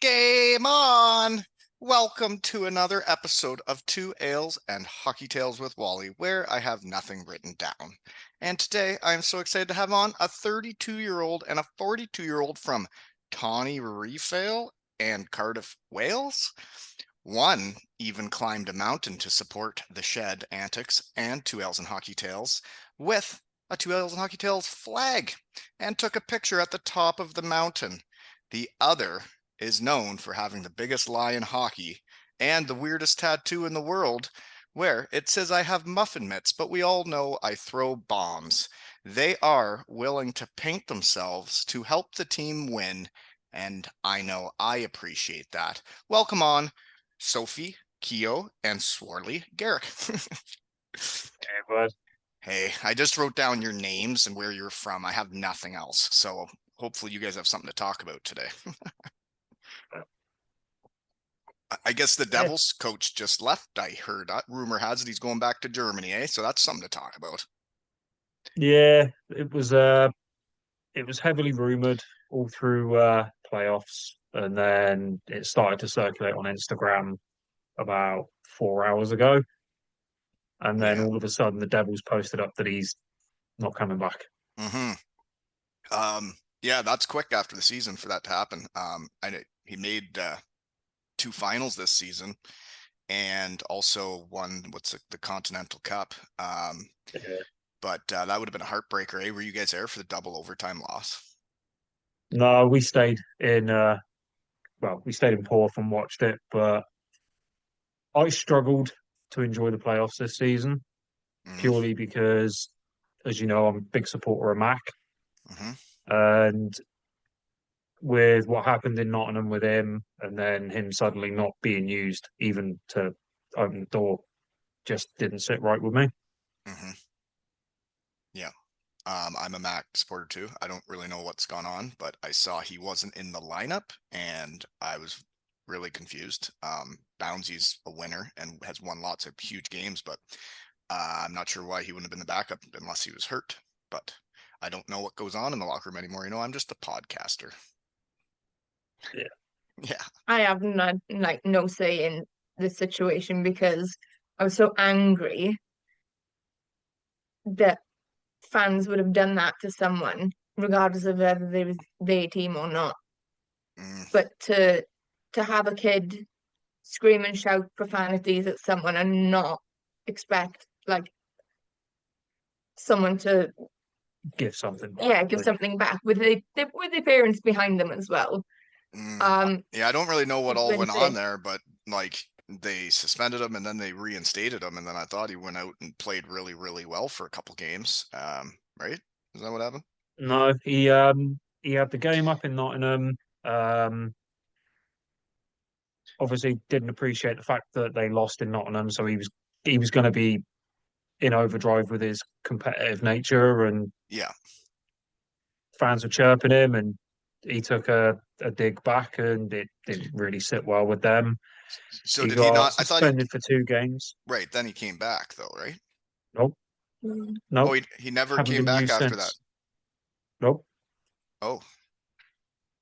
Game on! Welcome to another episode of Two Ales and Hockey Tales with Wally, where I have nothing written down. And today I am so excited to have on a 32-year-old and a 42-year-old from Tawny Reefale and Cardiff, Wales. One even climbed a mountain to support the shed antics and Two Ales and Hockey Tales with a Two Ales and Hockey Tales flag and took a picture at the top of the mountain. The other is known for having the biggest lie in hockey and the weirdest tattoo in the world, where it says I have muffin mitts, but we all know I throw bombs. They are willing to paint themselves to help the team win, and I know I appreciate that. Welcome on, Sophie, Keogh, and Swarley, Garrick. Hey, bud. Hey, I just wrote down your names and where you're from. I have nothing else, so hopefully you guys have something to talk about today. I guess the Devils coach just left, I heard. Rumor has it he's going back to Germany, eh? So that's something to talk about. Yeah, it was heavily rumored all through playoffs, and then it started to circulate on Instagram about 4 hours ago, and then Yeah. all of a sudden the Devils posted up that he's not coming back. Yeah, that's quick after the season for that to happen. I know he made two finals this season and also won the Continental Cup. Yeah. But that would have been a heartbreaker, eh? Were you guys there for the double overtime loss? No, we stayed in we stayed in Porth and watched it, but I struggled to enjoy the playoffs this season Mm, purely because, as you know, I'm a big supporter of Mac, hmm and with what happened in Nottingham with him, and then him suddenly not being used even to open the door, just didn't sit right with me. hmm Yeah. I'm a Mac supporter too. I don't really know what's gone on, but I saw he wasn't in the lineup and I was really confused. Bounsy's a winner and has won lots of huge games, but I'm not sure why he wouldn't have been the backup unless he was hurt. But I don't know what goes on in the locker room anymore. I'm just a podcaster. Yeah. Yeah. I have no say in the situation because I was so angry that fans would have done that to someone, regardless of whether they was their team or not. Mm, But to have a kid scream and shout profanities at someone and not expect someone to Give something give back. something back with the parents behind them as well. yeah, I don't really know what It's all been went on fair. there, but like they suspended him and then they reinstated him, and then I thought he went out and played really, really well for a couple games. Right? Is that what happened? No, he had the game up in Nottingham. Um, Obviously didn't appreciate the fact that they lost in Nottingham, so he was going to be in overdrive with his competitive nature, and Yeah. fans were chirping him, and he took a dig back, and it didn't really sit well with them. So He did he got not? I thought he suspended for 2 games. right. Then he came back though, right? Nope, Mm. Oh, nope, he never haven't came been back used after that. since. Nope. Oh,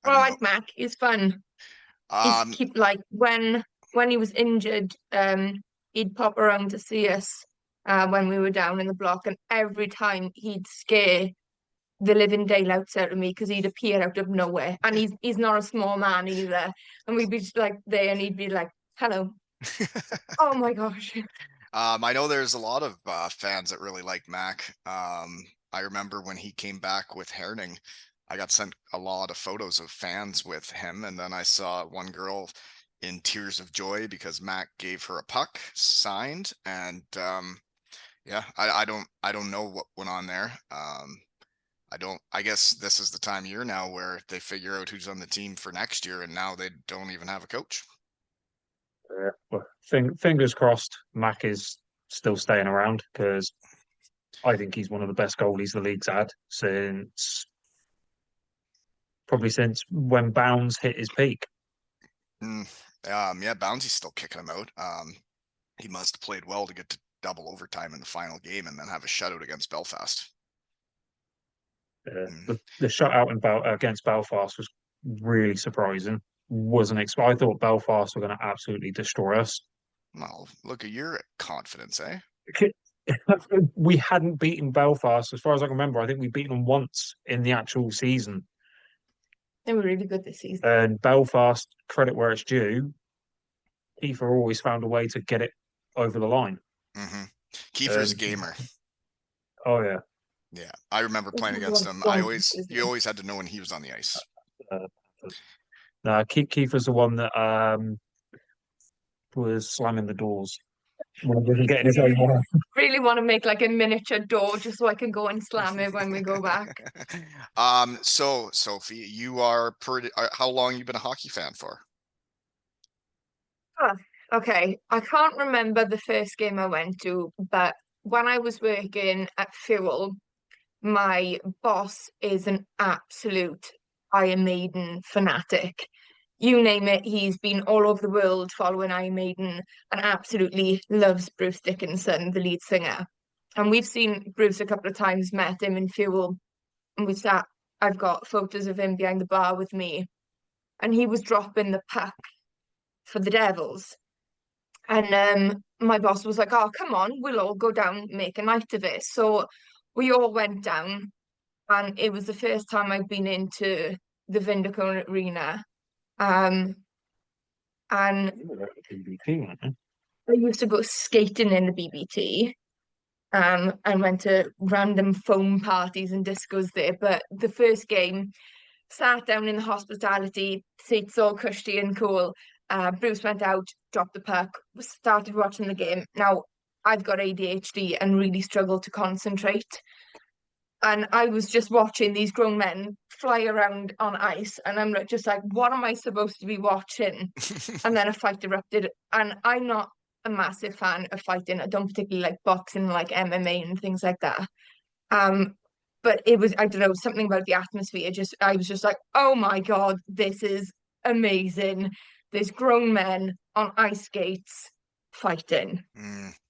I Well, I didn't know. like Mac. He's fun. He's Um, keep like when he was injured, he'd pop around to see us when we were down in the block, and every time he'd scare the living daylights out of me because he'd appear out of nowhere, and he's not a small man either, and we'd be just like there, and he'd be like, "Hello." Oh my gosh. I know there's a lot of fans that really like Mac. I remember when he came back with Herning, I got sent a lot of photos of fans with him, and then I saw one girl in tears of joy because Mac gave her a puck signed, and yeah, I don't know what went on there. I don't. I guess this is the time of year now where they figure out who's on the team for next year, and now they don't even have a coach. Well, fingers crossed, Mac is still staying around because I think he's one of the best goalies the league's had since when Bounds hit his peak. Mm, yeah, Bounty's still kicking him out. He must have played well to get to double overtime in the final game and then have a shutout against Belfast. Uh, Mm, the shutout against Belfast was really surprising. I thought Belfast were going to absolutely destroy us. Well, look at your confidence, eh? We hadn't beaten Belfast, as far as I can remember. I think we've beaten them once in the actual season. They were really good this season. And Belfast, credit where it's due, Kiefer always found a way to get it over the line. Mm-hmm. Kiefer's a gamer. Oh yeah. Yeah, I remember playing against him. You always had to know when he was on the ice. Kiefer's the one that was slamming the doors when he wasn't getting his own way. Really want to make like a miniature door just so I can go and slam it when we go back. So Sophie, you are pretty. How long you been a hockey fan for? Okay, I can't remember the first game I went to, but when I was working at Fuel, my boss is an absolute Iron Maiden fanatic. You name it, he's been all over the world following Iron Maiden and absolutely loves Bruce Dickinson, the lead singer. And we've seen Bruce a couple of times, met him in Fuel, and I've got photos of him behind the bar with me, and he was dropping the puck for the Devils. And my boss was like, "Oh, come on, we'll all go down, make a night of it." So we all went down, and it was the first time I'd been into the Vindico Arena. And I used to go skating in the BBT, and went to random foam parties and discos there. But the first game, sat down in the hospitality, seats all cushy and cool. Bruce went out, dropped the puck, started watching the game. Now, I've got ADHD and really struggle to concentrate. And I was just watching these grown men fly around on ice, and I'm just like, what am I supposed to be watching? And then a fight erupted, and I'm not a massive fan of fighting. I don't particularly like boxing, like MMA and things like that. But it was, I don't know, something about the atmosphere. I was just like, oh my God, this is amazing. There's grown men on ice skates fighting.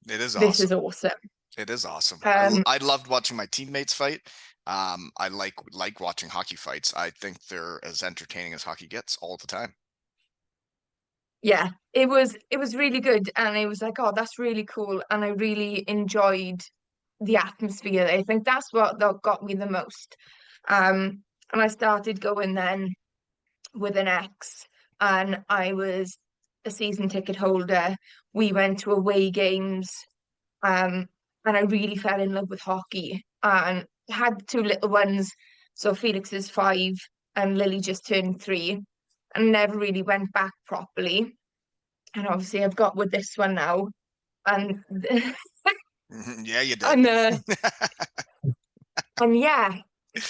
It is This awesome. is awesome. It is awesome. Um, I loved watching my teammates fight. I like watching hockey fights. I think they're as entertaining as hockey gets all the time. yeah, it was really good, and it was like, oh, that's really cool, and I really enjoyed the atmosphere. I think that's what that got me the most. And I started going then with an ex, and I was a season ticket holder. We went to away games, and I really fell in love with hockey. And had two little ones, so Felix is 5 and Lily just turned 3, and never really went back properly. And obviously, I've got with this one now, and Yeah, you did. And yeah,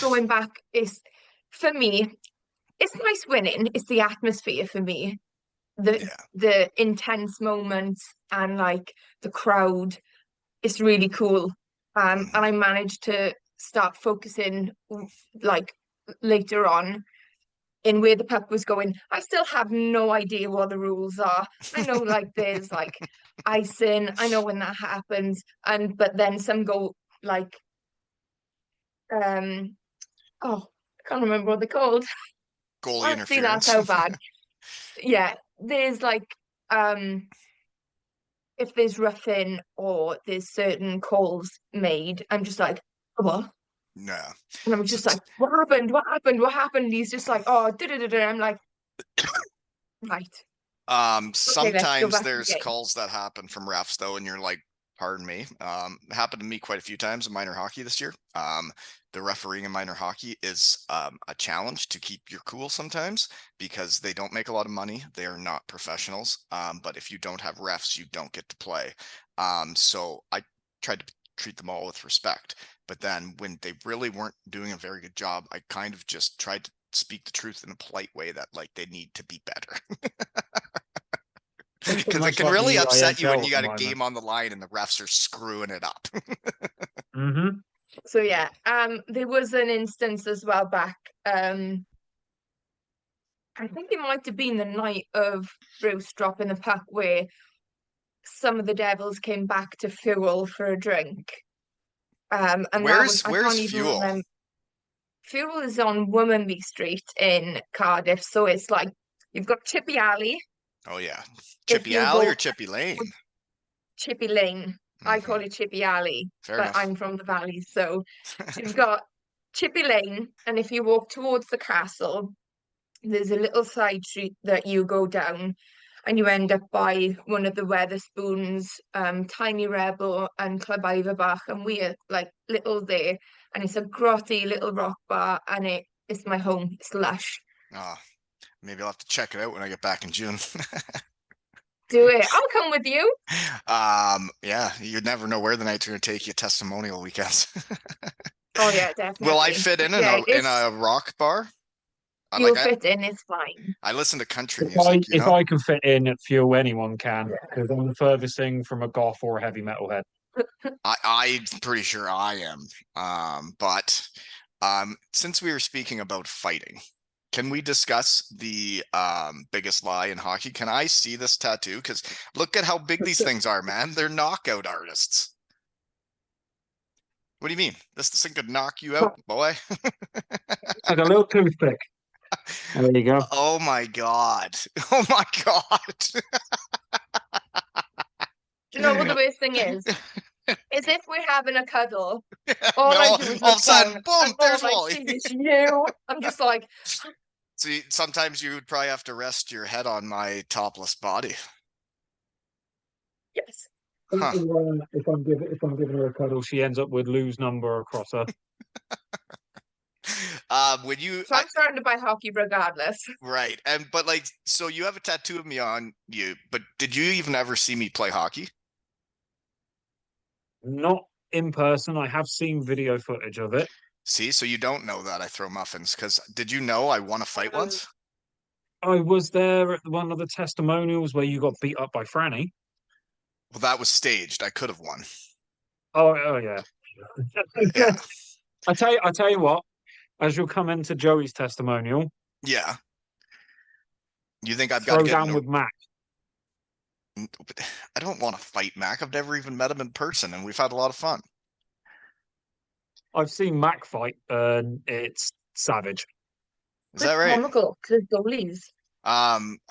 going back is for me. It's nice winning. It's the atmosphere for me. The intense moments and like the crowd. It's really cool. And I managed to start focusing like later on in where the puck was going. I still have no idea what the rules are. I know like there's like icing. I know when that happens. But then some go like oh, I can't remember what they're called. Goalie See, that's interference. how bad. Yeah, there's like if there's roughing or there's certain calls made, I'm just like, oh, what? No. And I'm just like, what happened? What happened? What happened? And he's just like, oh, I'm like, right. Sometimes Okay, there's calls that happen from refs though, and you're like, pardon me. It happened to me quite a few times in minor hockey this year. The refereeing in minor hockey is a challenge to keep your cool sometimes because they don't make a lot of money. They are not professionals. But if you don't have refs, you don't get to play. So I tried to treat them all with respect. But then when they really weren't doing a very good job, I kind of just tried to speak the truth in a polite way that like they need to be better. Because it can really upset you when you got a game on the line and the refs are screwing it up. So yeah, there was an instance as well back. I think it might have been the night of Bruce dropping the puck where some of the Devils came back to Fuel for a drink. And where's Fuel? Fuel is on Womanby Street in Cardiff, so it's like You've got Chippy Alley. Oh yeah, If Chippy you Alley go or Chippy Lane? Chippy Lane, I call Mhm. it Chippy Alley, Fair but enough. I'm from the valley, so you've got Chippy Lane, and if you walk towards the castle, there's a little side street that you go down, and you end up by one of the Weatherspoons, Tiny Rebel, and Club Iverbach, and we're like little there, and it's a grotty little rock bar, and it's my home. It's lush. Oh, maybe I'll have to check it out when I get back in June. Do it. I'll come with you. Yeah, you never know where the nights are gonna take you. Testimonial weekends. Oh yeah, Will I definitely. fit But in yeah, in it's a rock bar? I like you'll I, fit in. It's fine. I listen to country If I music, you if know. I can fit in at Fuel, anyone can, because I'm the furthest thing from a goth or a heavy metal head. I'm pretty sure I am. But since we were speaking about fighting, can we discuss the biggest lie in hockey? Can I see this tattoo? Because look at how big these things are, man. They're knockout artists. What do you mean? This thing could knock you out, boy. It's like a little toothpick. There you go. Oh my god. Oh my god. Do you know what the worst thing is? Is if we're having a cuddle, all And I all, do is all of look a sudden, down, boom, and all there's I Wally. see is you. I'm just like, See, sometimes you would probably have to rest your head on my topless body. yes. Huh. If I'm giving her a cuddle, she ends up with Lou's number across her. When you So I'm starting to buy hockey regardless. right, but like, so you have a tattoo of me on you, but did you even ever see me play hockey? Not in person. I have seen video footage of it. See, so you don't know that I throw muffins, because did you know I won a fight once? I was there at one of the testimonials where you got beat up by Franny. Well, that was staged. I could have won. Oh yeah. Yeah, I tell you what. As you'll come into Joey's testimonial, yeah. You think I've got to throw get down with Mac. I don't want to fight Mac. I've never even met him in person, and we've had a lot of fun. I've seen Mac fight, and it's savage. Is that right? Comical because goalies.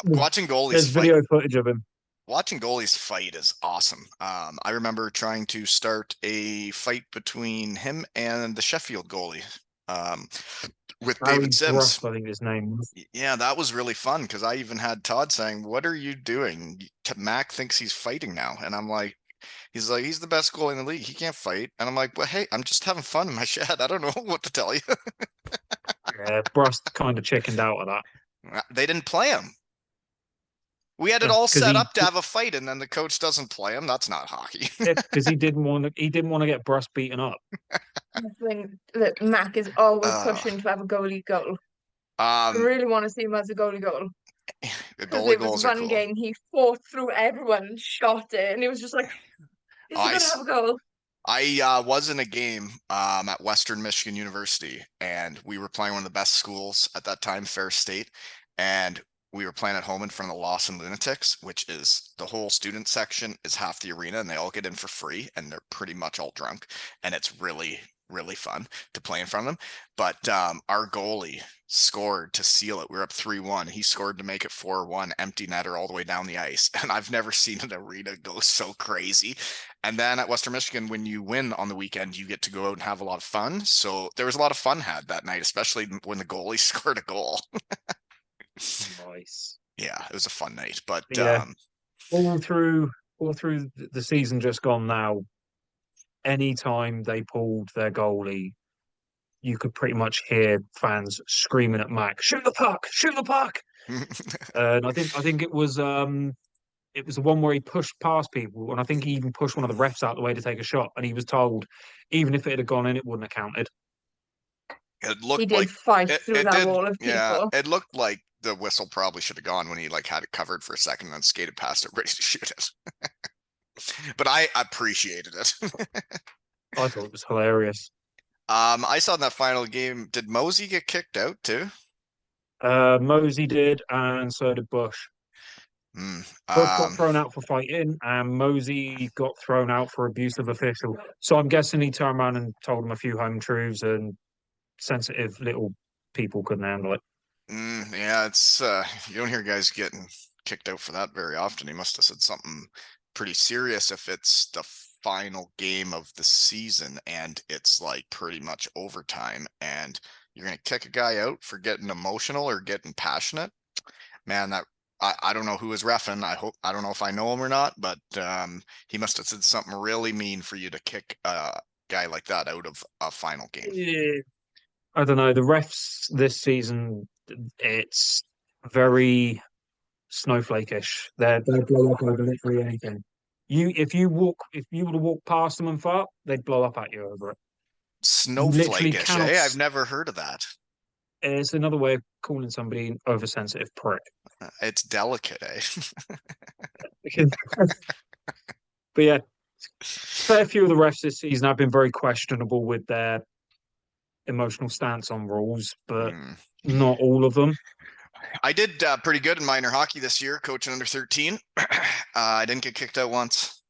Watching goalies There's fight. video footage of him. Watching goalies fight is awesome. I remember trying to start a fight between him and the Sheffield goalie, with Barry David Sims. Bruff, I think his name was. Yeah, that was really fun because I even had Todd saying, "What are you doing?" Mac thinks he's fighting now, and I'm like, he's like, he's the best goalie in the league. He can't fight, and I'm like, well, hey, I'm just having fun in my shed. I don't know what to tell you. Yeah, Bruff kind of chickened out of that. They didn't play him. We had it all because set up to have a fight, and then the coach doesn't play him. That's not hockey. because he didn't want to get Bruss beaten up. I think that Mac is always Uh, pushing to have a goalie goal. I really want to see him as a goalie goal. The Because goalie it was goals are one cool. game he fought through everyone and shot it, and he was just like, "Is he I gonna s- have a goal?" I was in a game at Western Michigan University, and we were playing one of the best schools at that time, Fair State, and we were playing at home in front of the Lawson Lunatics, which is the whole student section is half the arena, and they all get in for free, and they're pretty much all drunk, and it's really, really fun to play in front of them. But our goalie scored to seal it. We were up 3-1. He scored to make it 4-1, empty netter all the way down the ice. And I've never seen an arena go so crazy. And then at Western Michigan, when you win on the weekend, you get to go out and have a lot of fun. So there was a lot of fun had that night, especially when the goalie scored a goal. Nice. Yeah, it was a fun night. But Yeah. all through the season just gone now, anytime they pulled their goalie, you could pretty much hear fans screaming at Mac, "Shoot the puck! Shoot the puck!" And I think it was the one where he pushed past people, and I think he even pushed one of the refs out the way to take a shot, and he was told even if it had gone in, it wouldn't have counted. It He looked did like fight through it that did. wall of Yeah, people. it looked like the whistle probably should have gone when he like had it covered for a second and then skated past it ready to shoot it. But I appreciated it. I thought it was hilarious. I saw in that final game, did Mosey get kicked out too? Mosey did, and so did Bush. Bush got thrown out for fighting, and Mosey got thrown out for abusive official. So I'm guessing he turned around and told him a few home truths, and sensitive little people couldn't handle it. Yeah, it's you don't hear guys getting kicked out for that very often. He must have said something pretty serious if it's the final game of the season and it's like pretty much overtime and you're gonna kick a guy out for getting emotional or getting passionate. Man, that I don't know who is reffing. I don't know if I know him or not, but he must have said something really mean for you to kick a guy like that out of a final game. Yeah. I don't know. The refs this season, it's very snowflake-ish. They blow up over literally anything. If you were to walk past them and fart, they'd blow up at you over it. You literally Snowflake-ish, cannot. eh? I've never heard of that. It's another way of calling somebody an oversensitive prick. It's delicate, eh? But yeah, fair few of the refs this season have been very questionable with their emotional stance on rules, but Hmm. not all of them. I did pretty good in minor hockey this year, coaching under 13. I didn't get kicked out once.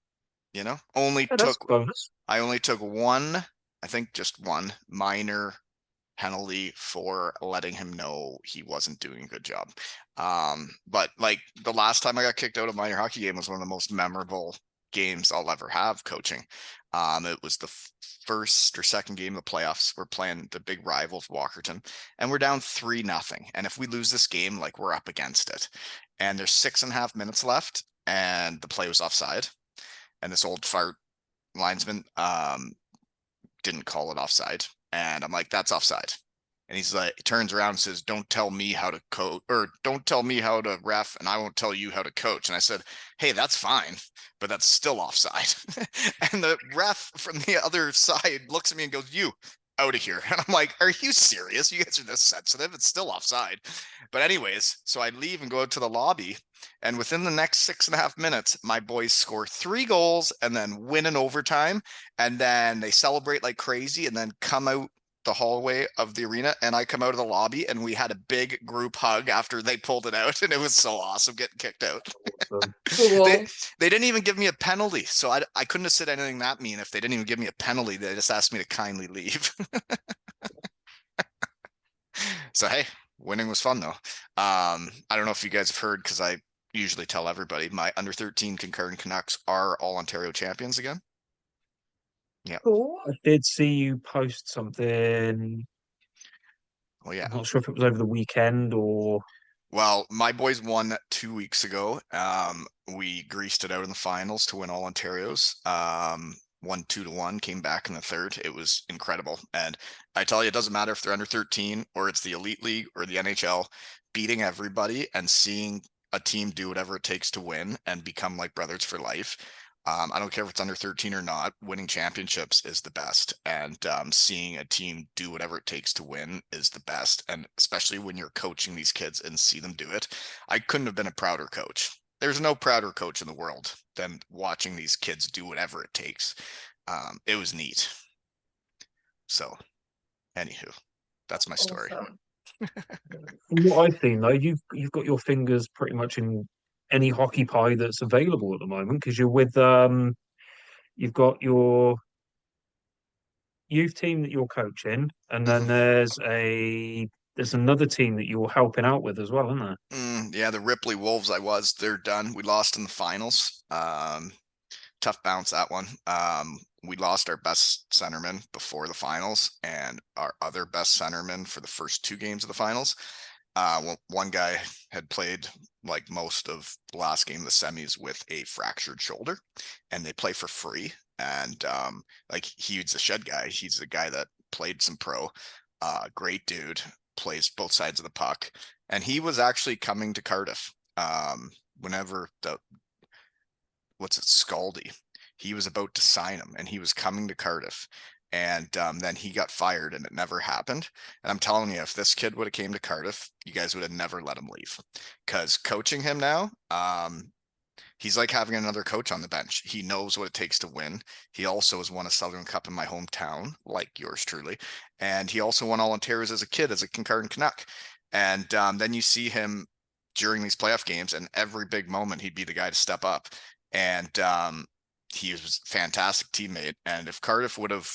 You know, Yeah, that's a bonus. I only took one, I think just one minor penalty for letting him know he wasn't doing a good job. But like the last time I got kicked out of a minor hockey game was one of the most memorable games I'll ever have coaching. It was the first or second game of the playoffs. We're playing the big rivals, Walkerton, and we're down 3-0. And if we lose this game, like we're up against it. And there's 6.5 minutes left, and the play was offside. And this old fart linesman didn't call it offside. And I'm like, that's offside. And he's like, he turns around and says, don't tell me how to coach, or don't tell me how to ref, and I won't tell you how to coach. And I said, hey, that's fine, but that's still offside. And the ref from the other side looks at me and goes, you out of here. And I'm like, are you serious? You guys are this sensitive? It's still offside. But anyways, so I leave and go out to the lobby. And within the next 6.5 minutes, my boys score 3 goals and then win in overtime. And then they celebrate like crazy and then come out the hallway of the arena, and I come out of the lobby and we had a big group hug after they pulled it out, and it was so awesome getting kicked out. Awesome. Cool. They didn't even give me a penalty, so I couldn't have said anything that mean if they didn't even give me a penalty. They just asked me to kindly leave. So hey, winning was fun though. I don't know if you guys have heard, because I usually tell everybody my under 13 Concurrent Canucks are all Ontario champions again. Yeah. Cool. I did see you post something. Oh yeah. I'm not sure if it was over the weekend or. Well, my boys won 2 weeks ago. We greased it out in the finals to win all Ontario's. Won 2-1, came back in the third. It was incredible. And I tell you, it doesn't matter if they're under 13 or it's the Elite League or the NHL, beating everybody and seeing a team do whatever it takes to win and become like brothers for life. I don't care if it's under 13 or not, winning championships is the best. And seeing a team do whatever it takes to win is the best. And especially when you're coaching these kids and see them do it. I couldn't have been a prouder coach. There's no prouder coach in the world than watching these kids do whatever it takes. It was neat. So, anywho, that's my story. Awesome. From what I've seen, though, you've got your fingers pretty much in any hockey pie that's available at the moment because you're with you've got your youth team that you're coaching, and then there's another team that you're helping out with as well, isn't there? Yeah, the Ripley Wolves. They're done. We lost in the finals. Tough bounce, that one. We lost our best centerman before the finals and our other best centerman for the first 2 games of the finals. One guy had played like most of the last game of the semis with a fractured shoulder, and they play for free. And like he's a shed guy. He's the guy that played some pro. Great dude, plays both sides of the puck. And he was actually coming to Cardiff whenever Scaldy. He was about to sign him, and he was coming to Cardiff. And then he got fired, and it never happened. And I'm telling you, if this kid would have came to Cardiff, you guys would have never let him leave. Because coaching him now, he's like having another coach on the bench. He knows what it takes to win. He also has won a Southern Cup in my hometown, like yours truly. And he also won all Ontario's as a kid, as a Concurrent Canuck. And then you see him during these playoff games, and every big moment, he'd be the guy to step up. And he was a fantastic teammate. And if Cardiff would have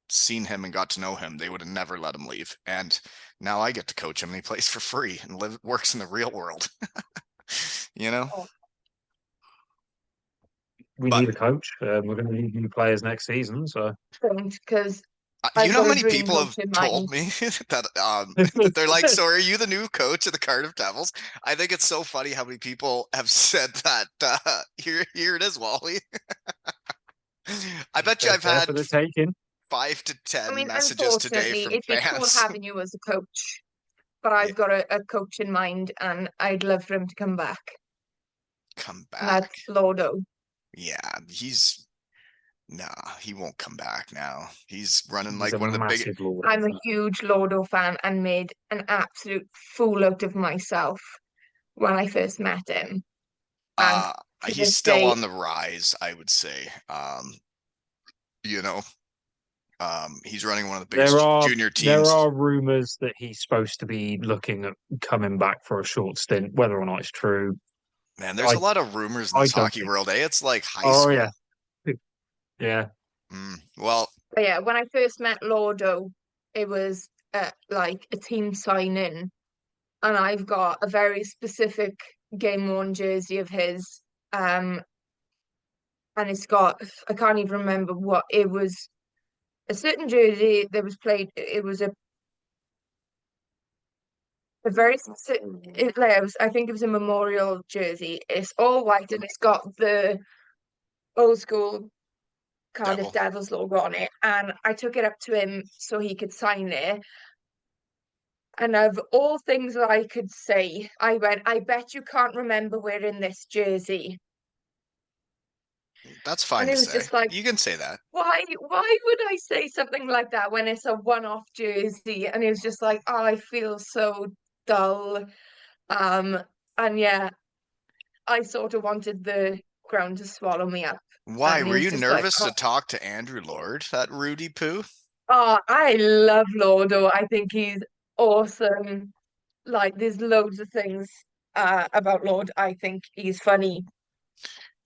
seen him and got to know him, they would have never let him leave. And now I get to coach him and he plays for free and works in the real world. You know? We But- need a coach. We're going to need new players next season. So Because you know how got a many dream people have coach in told mind. me that they're like, so are you the new coach of the Cardiff Devils? I think it's so funny how many people have said that. Here it is, Wally. I bet you I've they're had for the taking. 5 to 10 I mean, messages today unfortunately, from it'd be cool fans. having you as a coach, but I've got a coach in mind, and I'd love for him to come back. Come And back. that's Lordo. Yeah, he won't come back now. He's running He's like a one of the biggest. massive Lord. I'm a huge Lordo fan and made an absolute fool out of myself when I first met him. And to He's this still day, on the rise, I would say. You know, he's running one of the biggest junior teams. There are rumors that he's supposed to be looking at coming back for a short stint. Whether or not it's true, Man, there's a lot of rumors in I this don't hockey think world. It's like high Oh school. yeah, yeah. Well, but yeah, when I first met Lordo, it was like a team sign-in, and I've got a very specific game worn jersey of his. And it's got, I can't even remember what it was, a certain jersey that was played. It was a very specific, I think it was a memorial jersey. It's all white and it's got the old school Cardiff Devils logo on it. And I took it up to him so he could sign it. And of all things that I could say, I went, I bet you can't remember wearing this jersey. that's fine And to it was say. just like, You can say that. why would I say something like that when it's a one-off jersey? And it was just like, oh, I feel so dull. And yeah, I sort of wanted the ground to swallow me up. Why? And he Were was you just like, nervous oh, to talk to Andrew Lord, that Rudy poo? I love Lordo. I think he's awesome. Like, there's loads of things about Lord. I think he's funny.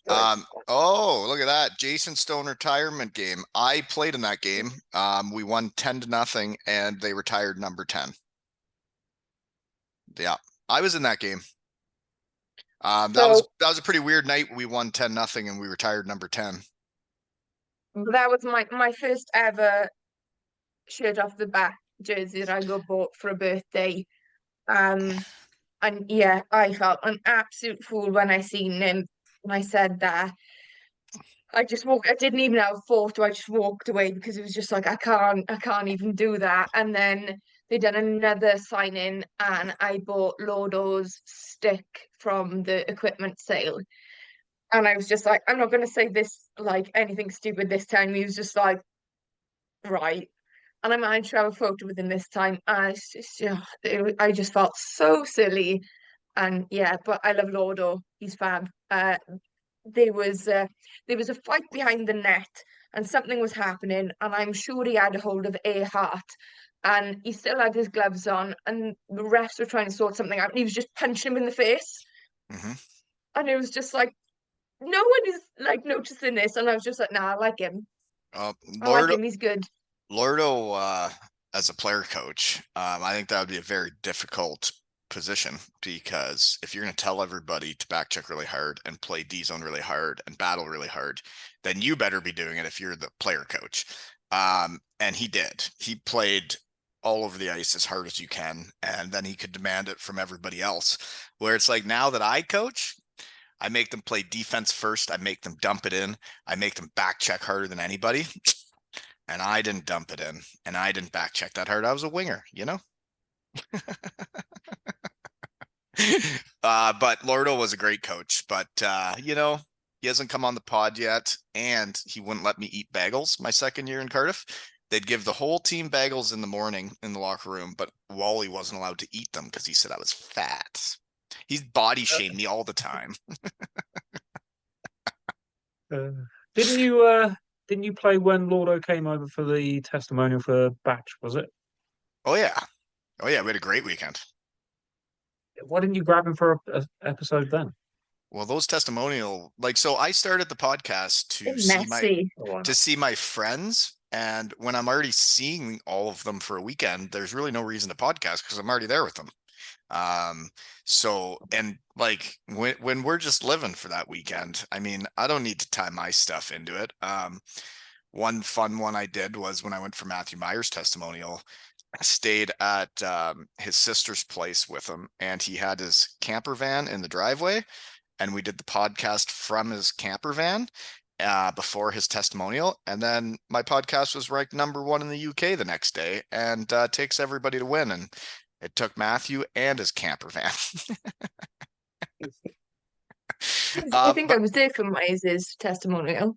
Oh, look at that. Jason Stone retirement game. I played in that game. We won 10-0 and they retired number 10. Yeah, I was in that game. That was a pretty weird night. We won 10-0 and we retired number 10. That was my first ever shirt off the back jersey that I got bought for a birthday. And yeah, I felt an absolute fool when I seen him. When I said that, I didn't even have a photo. I just walked away because it was just like I can't even do that. And then they done another sign in, and I bought Lordo's stick from the equipment sale. And I was just like, I'm not gonna say this like anything stupid this time. He was just like, right. And I managed to have a photo with him this time. And it's just, I just felt so silly. And yeah, but I love Lordo. He's fab. There was a fight behind the net, and something was happening, and I'm sure he had a hold of a heart, and he still had his gloves on, and the refs were trying to sort something out, and he was just punching him in the face, and it was just like, no one is like noticing this, and I was just like, nah, I like him. I like him. He's good. Lordo, as a player coach, I think that would be a very difficult position, because if you're going to tell everybody to back check really hard and play D zone really hard and battle really hard, then you better be doing it if you're the player coach. And he did. He played all over the ice as hard as you can, and then he could demand it from everybody else. Where it's like, now that I coach, I make them play defense first. I make them dump it in. I make them back check harder than anybody. And I didn't dump it in, and I didn't back check that hard. I was a winger, you know? But Lordo was a great coach, but you know, he hasn't come on the pod yet, and he wouldn't let me eat bagels my second year in Cardiff. They'd give the whole team bagels in the morning in the locker room, but Wally wasn't allowed to eat them because he said I was fat. He's body shamed me all the time. Didn't you play when Lordo came over for the testimonial for Batch, was it? Oh yeah. We had a great weekend. Why didn't you grab him for a episode then? Well, those testimonial, like, so I started the podcast Messy. to see my friends And when I'm already seeing all of them for a weekend, there's really no reason to podcast because I'm already there with them. So, and like when we're just living for that weekend, I mean, I don't need to tie my stuff into it. One fun one I did was when I went for Matthew Meyer's testimonial, I stayed at his sister's place with him, and he had his camper van in the driveway, and we did the podcast from his camper van before his testimonial. And then my podcast was ranked #1 in the UK the next day, and takes everybody to win. And it took Matthew and his camper van. I think I was there for Myers' testimonial.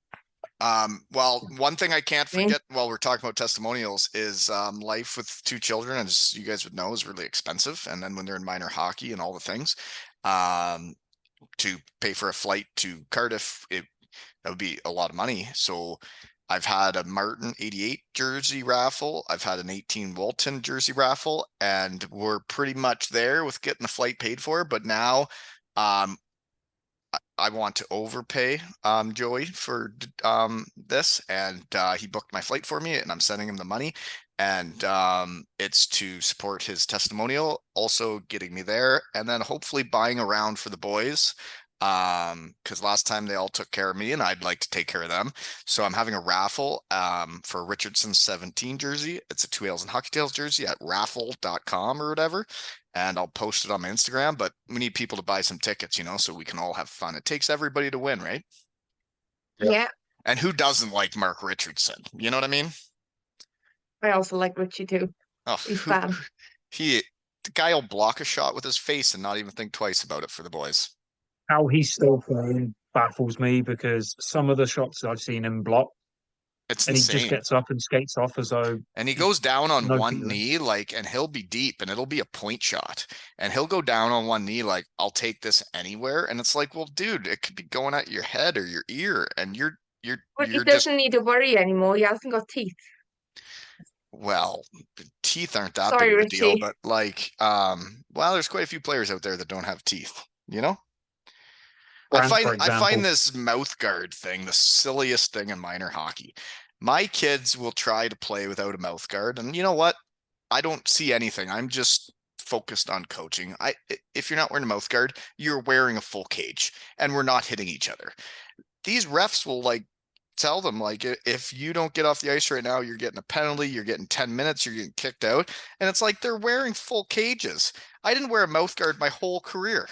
Well, one thing I can't Me? forget while we're talking about testimonials is life with 2 children, as you guys would know, is really expensive. And then when they're in minor hockey and all the things, to pay for a flight to Cardiff, that would be a lot of money. So I've had a Martin 88 jersey raffle. I've had an 18 Walton jersey raffle, and we're pretty much there with getting the flight paid for. But now, I want to overpay Joey for this, and he booked my flight for me, and I'm sending him the money, and it's to support his testimonial, also getting me there, and then hopefully buying around for the boys, because last time they all took care of me and I'd like to take care of them. So I'm having a raffle for Richardson's 17 jersey. It's a 2 Ales and Hockey Tales jersey at raffle.com or whatever. And I'll post it on my Instagram, but we need people to buy some tickets, so we can all have fun. It takes everybody to win, right? Yeah. And who doesn't like Mark Richardson? You know what I mean? I also like Richie too. Oh, He's fab. The guy will block a shot with his face and not even think twice about it for the boys. How he's still playing baffles me, because some of the shots I've seen him block, It's and insane. he just gets up and skates off as though. And he goes down on No one feeling. knee, and he'll be deep, and it'll be a point shot, and he'll go down on one knee, like, I'll take this anywhere. And it's like, well, dude, it could be going at your head or your ear, and But he you're doesn't just, need to worry anymore. He hasn't got teeth. well, teeth aren't that Sorry, big of a deal, Richie. but well, there's quite a few players out there that don't have teeth, Grant, for I example. find this mouth guard thing the silliest thing in minor hockey. My kids will try to play without a mouth guard, and you know what? I don't see anything. I'm just focused on coaching. If you're not wearing a mouth guard, you're wearing a full cage, and we're not hitting each other. These refs will tell them, if you don't get off the ice right now, you're getting a penalty, you're getting 10 minutes, you're getting kicked out. And it's like, they're wearing full cages. I didn't wear a mouth guard my whole career.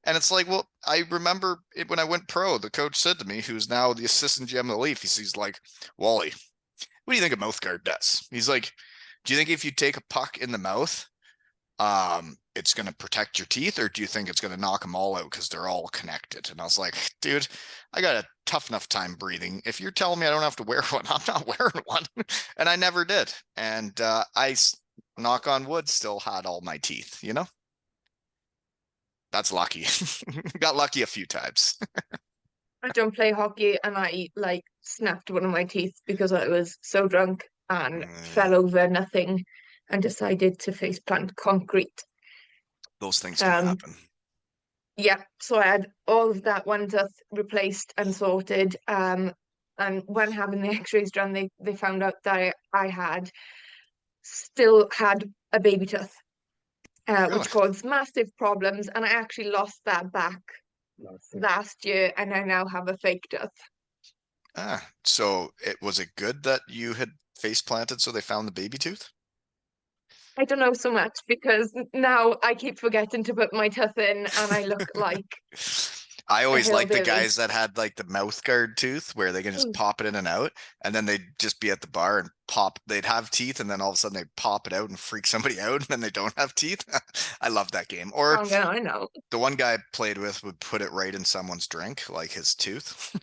And it's like, well, I remember it when I went pro, the coach said to me, who's now the assistant GM of the Leaf, he's like, Wally, what do you think a mouth guard does? He's like, do you think if you take a puck in the mouth, it's going to protect your teeth, or do you think it's going to knock them all out because they're all connected? And I was like, dude, I got a tough enough time breathing. If you're telling me I don't have to wear one, I'm not wearing one. And I never did. And I, knock on wood, still had all my teeth, That's lucky. Got lucky a few times. I don't play hockey, and I snapped one of my teeth because I was so drunk and fell over nothing and decided to face plant concrete. Those things can happen. Yeah, so I had all of that one tooth replaced and sorted. And when having the x-rays done, they found out that I still had a baby tooth, Really? which caused massive problems. And I actually lost that back last year, and I now have a fake tooth. So was it good that you had face planted so they found the baby tooth? I don't know so much, because now I keep forgetting to put my tooth in, and I look like I always liked the hillbilly. guys that had the mouth guard tooth where they can just pop it in and out, and then they'd just be at the bar and they'd have teeth, and then all of a sudden they pop it out and freak somebody out, and then they don't have teeth. I love that game. Or Oh, no, I know. the one guy I played with would put it right in someone's drink, like his tooth.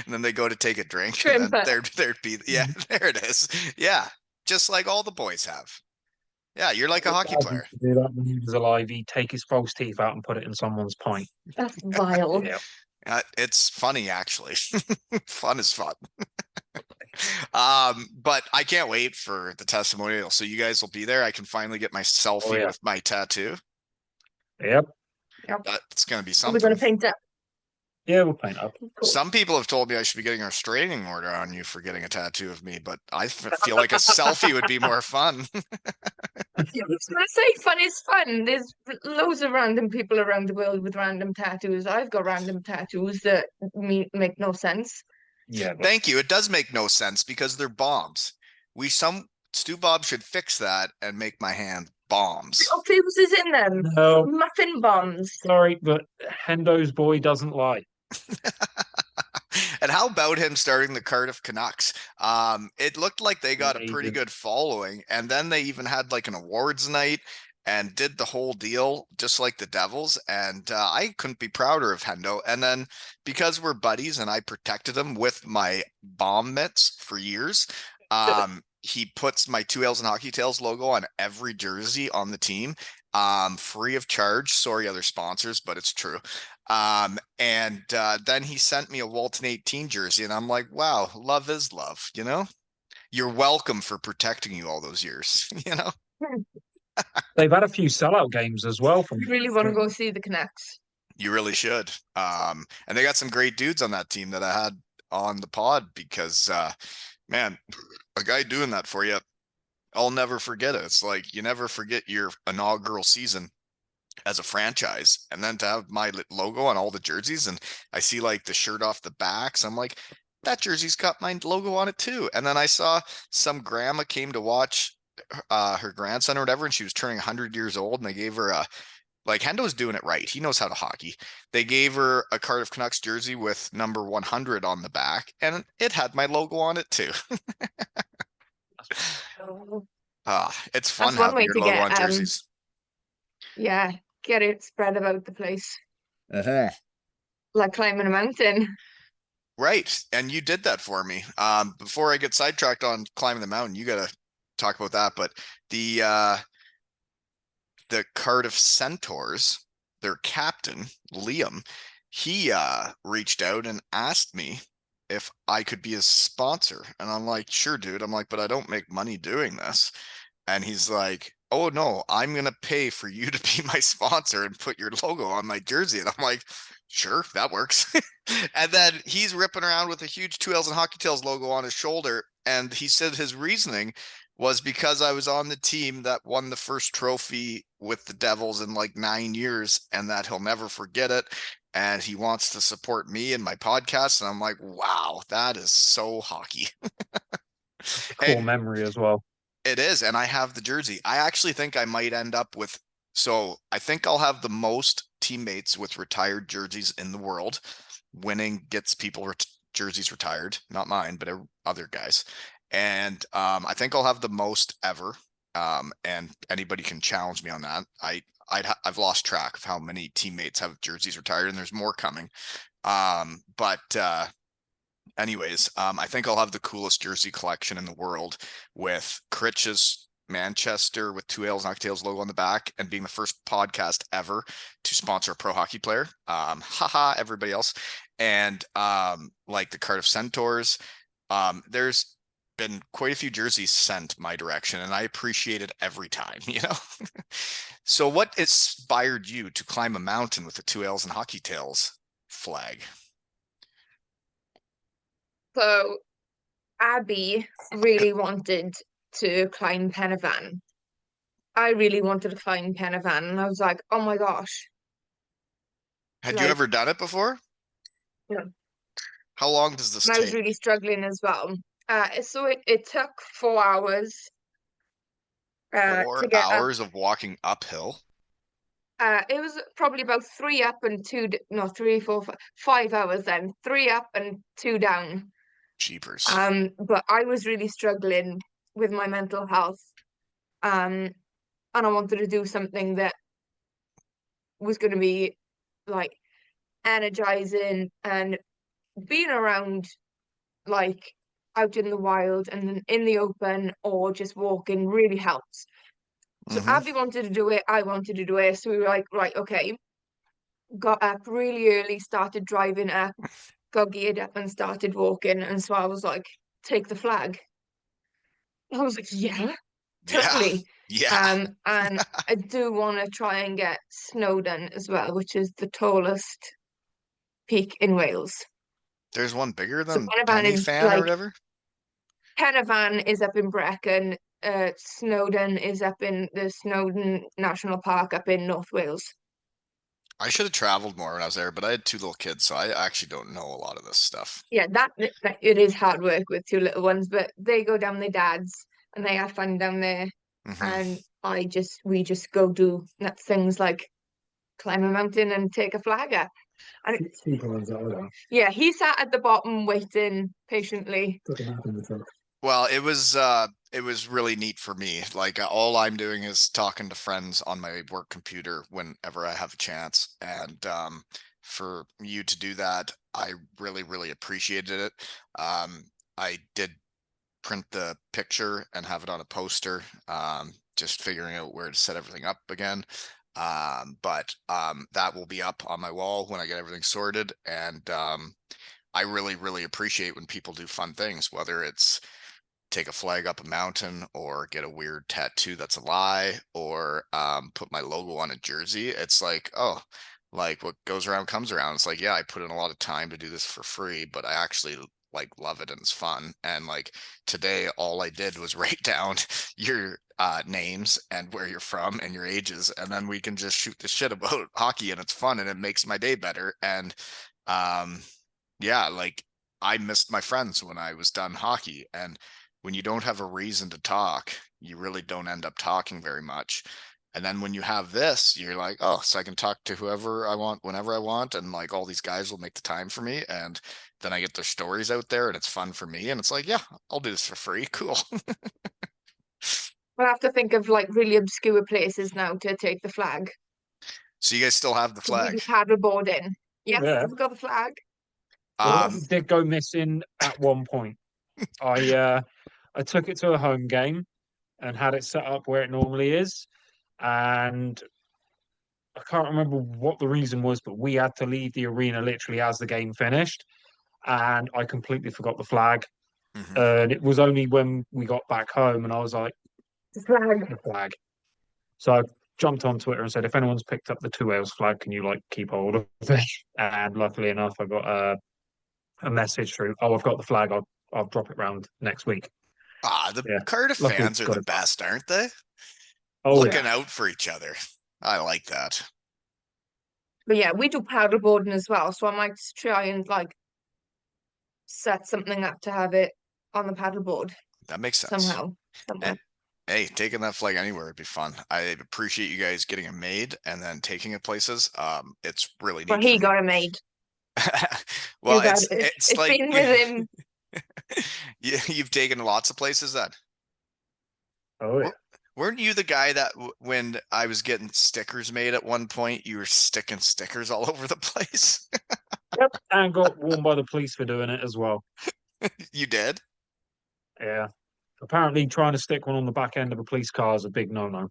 And then they go to take a drink, Shrimp and then it. there'd be, yeah, there it is. Yeah, just like all the boys have. Yeah, you're like a hockey Dad player. used to do that when he was alive. He'd take his false teeth out and put it in someone's pint. That's vile. Yeah. It's funny, actually. Fun is fun. But I can't wait for the testimonial. So you guys will be there. I can finally get my selfie with my tattoo. Yep. That's gonna be Are we going something. to paint it? Yeah, we'll paint up. Cool. Some people have told me I should be getting a restraining order on you for getting a tattoo of me, but I feel like a selfie would be more fun. I was gonna say fun is fun. There's loads of random people around the world with random tattoos. I've got random tattoos that make no sense. Yeah, but Thank you. It does make no sense because they're bombs. Stu Bob should fix that and make my hand bombs. Octopus is in them. no, Muffin bombs. sorry, but Hendo's boy doesn't lie. And how about him starting the Cardiff Canucks? It looked like they got a pretty Amazing. good following, and then they even had like an awards night and did the whole deal just like the Devils. And I couldn't be prouder of Hendo. And then because we're buddies and I protected him with my bomb mitts for years, he puts my Two Ales and Hockey Tales logo on every jersey on the team, free of charge. Sorry, other sponsors, but it's true. And then he sent me a Walton 18 jersey, and I'm like, wow, love is love, you know? You're welcome for protecting you all those years, you know? They've had a few sellout games as well. From You really want to go see the Canucks? You really should. And they got some great dudes on that team that I had on the pod because, man, a guy doing that for you, I'll never forget it. It's like you never forget your inaugural season as a franchise, and then to have my logo on all the jerseys, and I see like the shirt off the backs, I'm like, that jersey's got my logo on it too. And then I saw some grandma came to watch her grandson or whatever, and she was turning 100 years old, and they gave her a, like, Hendo's doing it right. He knows how to hockey. They gave her a Cardiff Canucks jersey with number 100 on the back, and it had my logo on it too. It's fun That's one having way your to logo get, on jerseys. Yeah, get it spread about the place, Uh-huh. like climbing a mountain. Right. And you did that for me. Before I get sidetracked on climbing the mountain, you gotta talk about that. But the Cardiff Centaurs, their captain, Liam, he reached out and asked me if I could be a sponsor. And I'm like, sure, dude. I'm like, but I don't make money doing this. And he's like, oh no, I'm gonna pay for you to be my sponsor and put your logo on my jersey. And I'm like, sure, that works. And then he's ripping around with a huge Two L's and Hockey Tales logo on his shoulder. And he said his reasoning was because I was on the team that won the first trophy with the Devils in like 9 years, and that he'll never forget it. And he wants to support me and my podcast. And I'm like, wow, that is so hockey. Cool And memory as well. it is. And I have the jersey. I actually think I might end up with, so I think I'll have the most teammates with retired jerseys in the world. Winning gets people jerseys retired, not mine, but other guys. And I think I'll have the most ever. And anybody can challenge me on that. I've lost track of how many teammates have jerseys retired, and there's more coming. Anyways, I think I'll have the coolest jersey collection in the world with Critch's Manchester with Two Ales and Hockey Tales logo on the back, and being the first podcast ever to sponsor a pro hockey player. Haha, everybody else. And like the Cardiff Centaurs. There's been quite a few jerseys sent my direction, and I appreciate it every time, you know? So what inspired you to climb a mountain with the Two Ales and Hockey Tales flag? So Abby really wanted to climb Penavan. I really wanted to climb Penavan, and I was like, oh my gosh. Had you Like, ever done it before? No. How long does this And I was take? really struggling as well. So it took 4 hours to 4 get up. hours of walking uphill? It was probably about 3 up and 2, no, 3, 4, 5 hours then. 3 up and 2 down. Jeepers. But I was really struggling with my mental health. And I wanted to do something that was going to be like energizing, and being around like out in the wild and in the open or just walking really helps. So Abby wanted to do it, I wanted to do it. So we were like, right, okay. Got up really early, started driving up, got geared up and started walking. And so I was like, take the flag. I was like, yeah, totally. Yeah. And I do want to try and get Snowdon as well, which is the tallest peak in Wales. There's one bigger So than Penavon Penny is Fan or like whatever. Penavon is up in Brecon. Snowdon is up in the Snowdon National Park up in North Wales. I should have traveled more when I was there, but I had 2 little kids, so I actually don't know a lot of this stuff. Yeah, that it is hard work with 2 little ones, but they go down their dads and they have fun down there. And we just go do things like climb a mountain and take a flag up. And yeah, he sat at the bottom waiting patiently. Took a nap in the truck. Well, it was really neat for me. Like all I'm doing is talking to friends on my work computer whenever I have a chance. And for you to do that, I really, really appreciated it. I did print the picture and have it on a poster, just figuring out where to set everything up again. But that will be up on my wall when I get everything sorted. And I really, really appreciate when people do fun things, whether it's take a flag up a mountain or get a weird tattoo that's a lie, or put my logo on a jersey. It's like, oh, like what goes around comes around. It's like, yeah, I put in a lot of time to do this for free, but I actually like love it and it's fun. And like today, all I did was write down your names and where you're from and your ages, and then we can just shoot the shit about hockey, and it's fun and it makes my day better. And yeah, like I missed my friends when I was done hockey, and when you don't have a reason to talk, you really don't end up talking very much. And then when you have this, you're like, oh, so I can talk to whoever I want, whenever I want. And like all these guys will make the time for me. And then I get their stories out there and it's fun for me. And it's like, yeah, I'll do this for free. Cool. We'll have to think of like really obscure places now to take the flag. So you guys still have the We flag? do paddleboarding. Yeah, Yeah. we've got the flag. Well, did go missing at one point. I took it to a home game and had it set up where it normally is, and I can't remember what the reason was, but we had to leave the arena literally as the game finished, and I completely forgot the flag. And it was only when we got back home and I was like, The flag. the flag. So I jumped on Twitter and said, if anyone's picked up the 2 Wales flag, can you like keep hold of it? And luckily enough, I got a message through. Oh, I've got the flag. I'll drop it round next week. The Yeah, Cardiff luckily fans are got the it. best, aren't they? Oh, Looking yeah. out for each other. I like that. But yeah, we do paddleboarding as well, so I might try and like set something up to have it on the paddleboard That makes sense. somehow. Somewhere. Hey, taking that flag anywhere would be fun. I appreciate you guys getting it made and then taking it places. It's really But neat for he me. got it made. Well, It's like been with him. you've taken lots of places then. Oh, yeah. Weren't you the guy that when I was getting stickers made at one point, you were sticking stickers all over the place? Yep. And got warned by the police for doing it as well. You did? Yeah. Apparently, trying to stick one on the back end of a police car is a big no-no.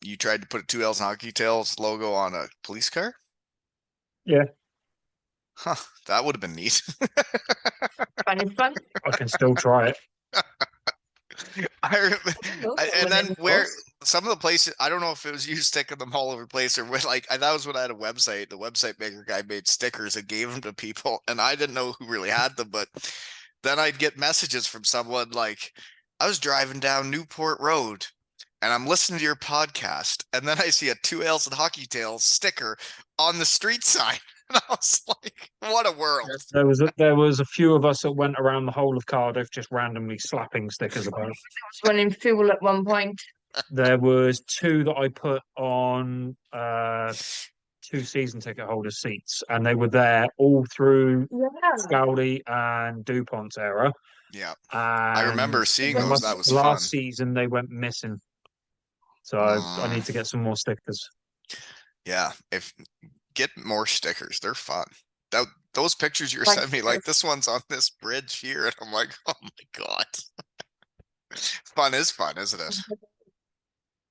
You tried to put a 2 L's and Hockey Tails logo on a police car? Yeah. Huh, that would have been neat. Fun is fun. I can still try it. And then where some of the places, I don't know if it was you sticking them all over the place or what, like that was when I had a website. The website maker guy made stickers and gave them to people, and I didn't know who really had them, but then I'd get messages from someone like, I was driving down Newport Road and I'm listening to your podcast, and then I see a 2 L's and Hockey Tails sticker on the street sign. And I was like, what a world. There was a few of us that went around the whole of Cardiff just randomly slapping stickers about. I was running fuel at one point. There was 2 that I put on 2 season ticket holder seats, and they were there all through Swarley and DuPont's era. Yeah. And I remember seeing those. That was last fun. season they went missing. So I need to get some more stickers. Yeah, get more stickers. They're fun. Those pictures you're Like sending me, like this one's on this bridge here, and I'm like, oh my God. Fun is fun, isn't it?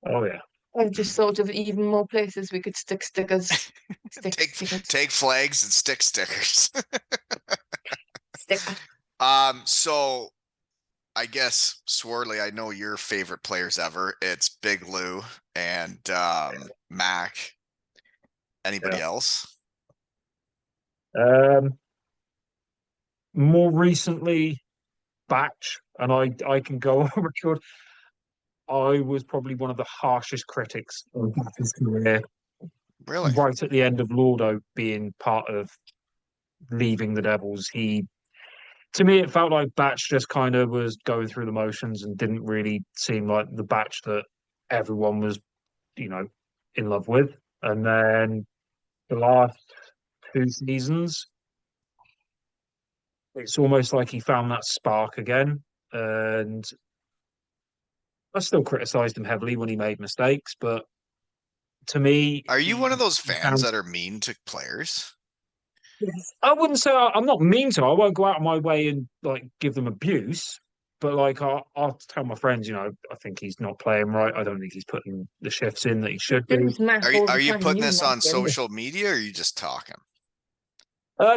Oh yeah. I've just thought of even more places we could stick stickers. Take flags and stick stickers. Sticker. So I guess Swarley, I know your favorite players ever. It's Big Lou and Mac. Anybody else? More recently, Batch, and I can go on record. I was probably one of the harshest critics of Batch's career, Really? right at the end of Lordo being part of leaving the Devils. To me, it felt like Batch just kind of was going through the motions and didn't really seem like the Batch that everyone was, in love with. And then the last 2 seasons, it's almost like he found that spark again. And I still criticized him heavily when he made mistakes, but to me, Are you one of those he fans found. that are mean to players? I wouldn't say I'm not mean to. I won't go out of my way and like give them abuse, but like I'll tell my friends, I think he's not playing right. I don't think he's putting the shifts in that he should be. Didn't smash Are you, all are the you time. putting You this on messed him. social media or are you just talking?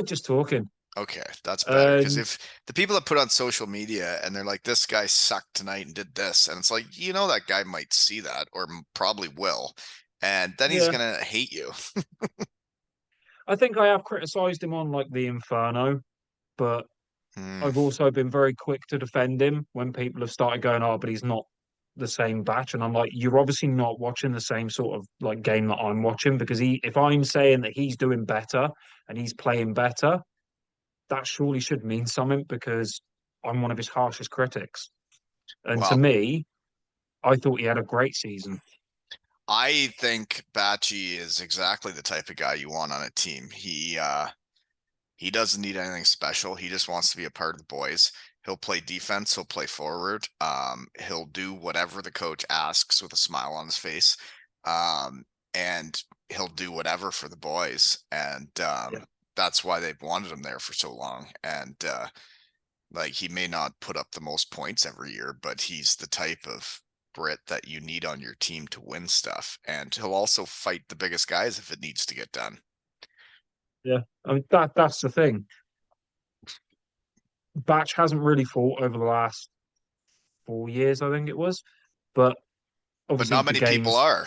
Just talking. Okay, that's better. Because And if the people that put on social media and they're like, this guy sucked tonight and did this, and it's like, that guy might see that or probably will, and then he's yeah, gonna hate you. I think I have criticized him on like the Inferno, but Hmm. I've also been very quick to defend him when people have started going, oh, but he's not the same Batch. And I'm like, you're obviously not watching the same sort of like game that I'm watching because if I'm saying that he's doing better and he's playing better, that surely should mean something because I'm one of his harshest critics. And to Well, me, I thought he had a great season. I think Batchy is exactly the type of guy you want on a team. He doesn't need anything special. He just wants to be a part of the boys. He'll play defense. He'll play forward. He'll do whatever the coach asks with a smile on his face. And he'll do whatever for the boys. And Yeah. that's why they've wanted him there for so long. And like he may not put up the most points every year, but he's the type of Brit that you need on your team to win stuff. And he'll also fight the biggest guys if it needs to get done. Yeah. I mean that's the thing. Batch hasn't really fought over the last 4 years, I think it was. But But obviously not many people are.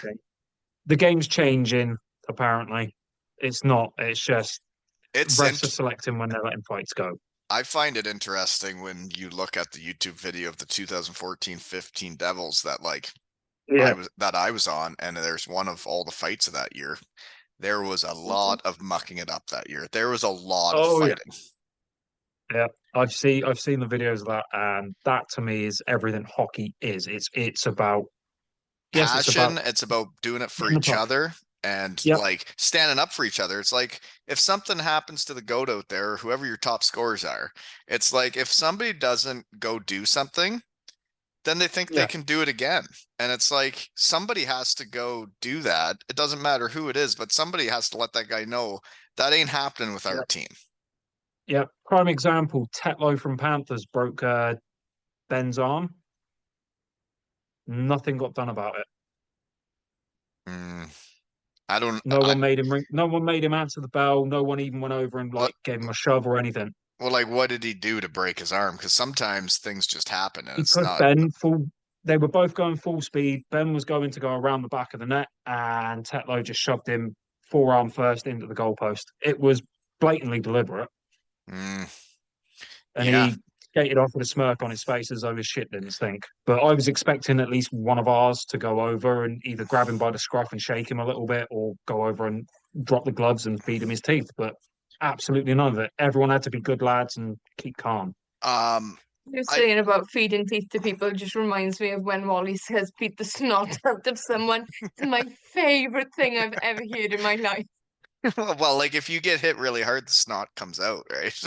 the game's changing, apparently. It's not, it's just It's refs are selecting when they're letting fights go. I find it interesting when you look at the YouTube video of the 2014-15 Devils that Yeah. I was on, and there's one of all the fights of that year. There was a lot of mucking it up that year. There was a lot of Oh yeah. fighting. Yeah. I've seen the videos of that, and that to me is everything hockey is. It's about it's Passion, about it's about doing it for getting the each puck. other and Yep. like standing up for each other. It's like if something happens to the goat out there, or whoever your top scorers are, it's like if somebody doesn't go do something, then they think they Yeah. can do it again. And it's like somebody has to go do that. It doesn't matter who it is, but somebody has to let that guy know that ain't happening with our Yep. team. Yep. Prime example, Tetlow from Panthers broke Ben's arm. Nothing got done about it. Mm, I don't, No one made him ring. No one made him answer the bell. No one even went over and what, like gave him a shove or anything. well, like, what did he do to break his arm? Because sometimes things just happen and He it's pushed not. Ben full. They were both going full speed. Ben was going to go around the back of the net, and Tetlow just shoved him forearm first into the goalpost. It was blatantly deliberate, Mm, and yeah. he skated off with a smirk on his face as though his shit didn't stink. But I was expecting at least one of ours to go over and either grab him by the scruff and shake him a little bit, or go over and drop the gloves and feed him his teeth. But absolutely none of it. Everyone had to be good lads and keep calm. Um, You're I saying about feeding teeth to people just reminds me of when Wally says beat the snot out of someone. It's my favorite thing I've ever heard in my life. well, like if you get hit really hard, the snot comes out, right?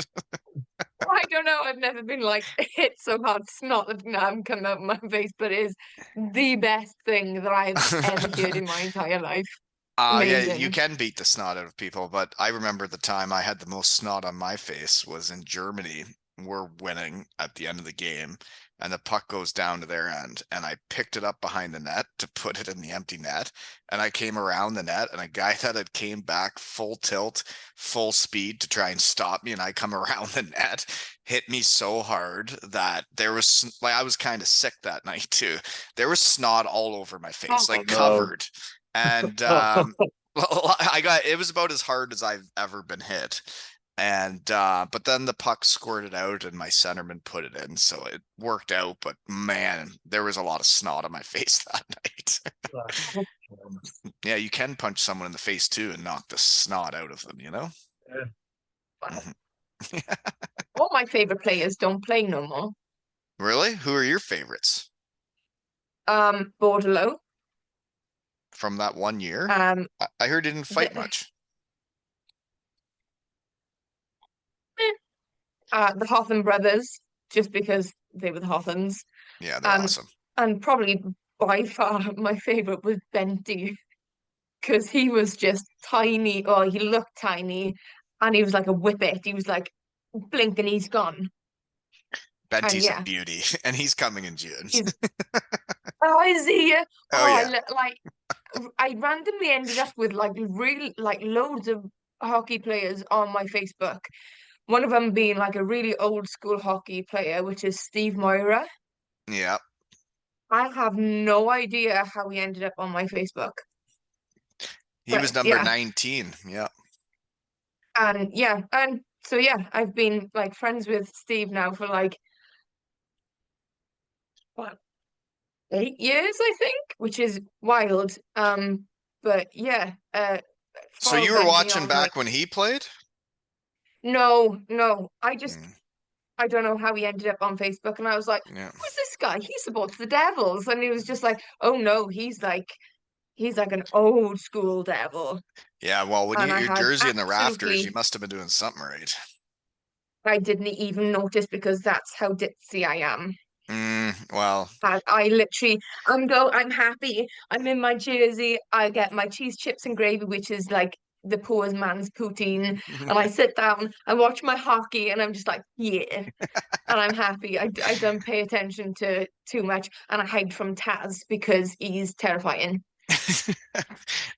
I don't know. I've never been like hit so hard, snot that now come out of my face, but it is the best thing that I've ever heard in my entire life. Yeah, you Amazing. can beat the snot out of people, but I remember the time I had the most snot on my face was in Germany. We're winning at the end of the game, and the puck goes down to their end, and I picked it up behind the net to put it in the empty net, and I came around the net, and a guy that had came back full tilt, full speed to try and stop me, and I come around the net, hit me so hard that there was like I was kind of sick that night too. There was snot all over my face, Oh like No. covered. And well, it was about as hard as I've ever been hit. And but then the puck squirted out and my centerman put it in, so it worked out. But man, there was a lot of snot on my face that night. Yeah, you can punch someone in the face too and knock the snot out of them, you know? Yeah. All my favorite players don't play no more. Really? Who are your favorites Bordelot. from that one year? Um, I heard he didn't fight the, much. the Hotham brothers, just because they were the Hothams. Yeah, they're awesome. And probably by far my favorite was Benty, because he was just tiny, or he looked tiny, and he was like a whippet. He was like, blink and he's gone. And Benty's a yeah, beauty, and he's coming in June. he's oh, is he? Oh yeah. I randomly ended up with like really like loads of hockey players on my Facebook. One of them being like a really old school hockey player, which is Steve Moira. Yeah. I have no idea how he ended up on my Facebook. He was But number yeah, 19. Yeah. and so yeah, I've been like friends with Steve now for like what 8 years, I think, which is wild. But yeah, So follow you were Benty watching on like back when he played? no, Hmm, I don't know how he ended up on Facebook, and I was like, yeah. who's this guy? He supports the Devils, and he was just like, oh no, he's like an old school Devil, Yeah, well, when you and get your jersey in the rafters, you must have been doing something right. I didn't even notice because that's how ditzy I am. Well, I literally, I'm happy. I'm in my jersey. I get my cheese, chips, and gravy, which is like the poor man's poutine. And I sit down, I watch my hockey, and I'm just like, yeah. And I'm happy. I don't pay attention to too much, and I hide from Taz because he's terrifying.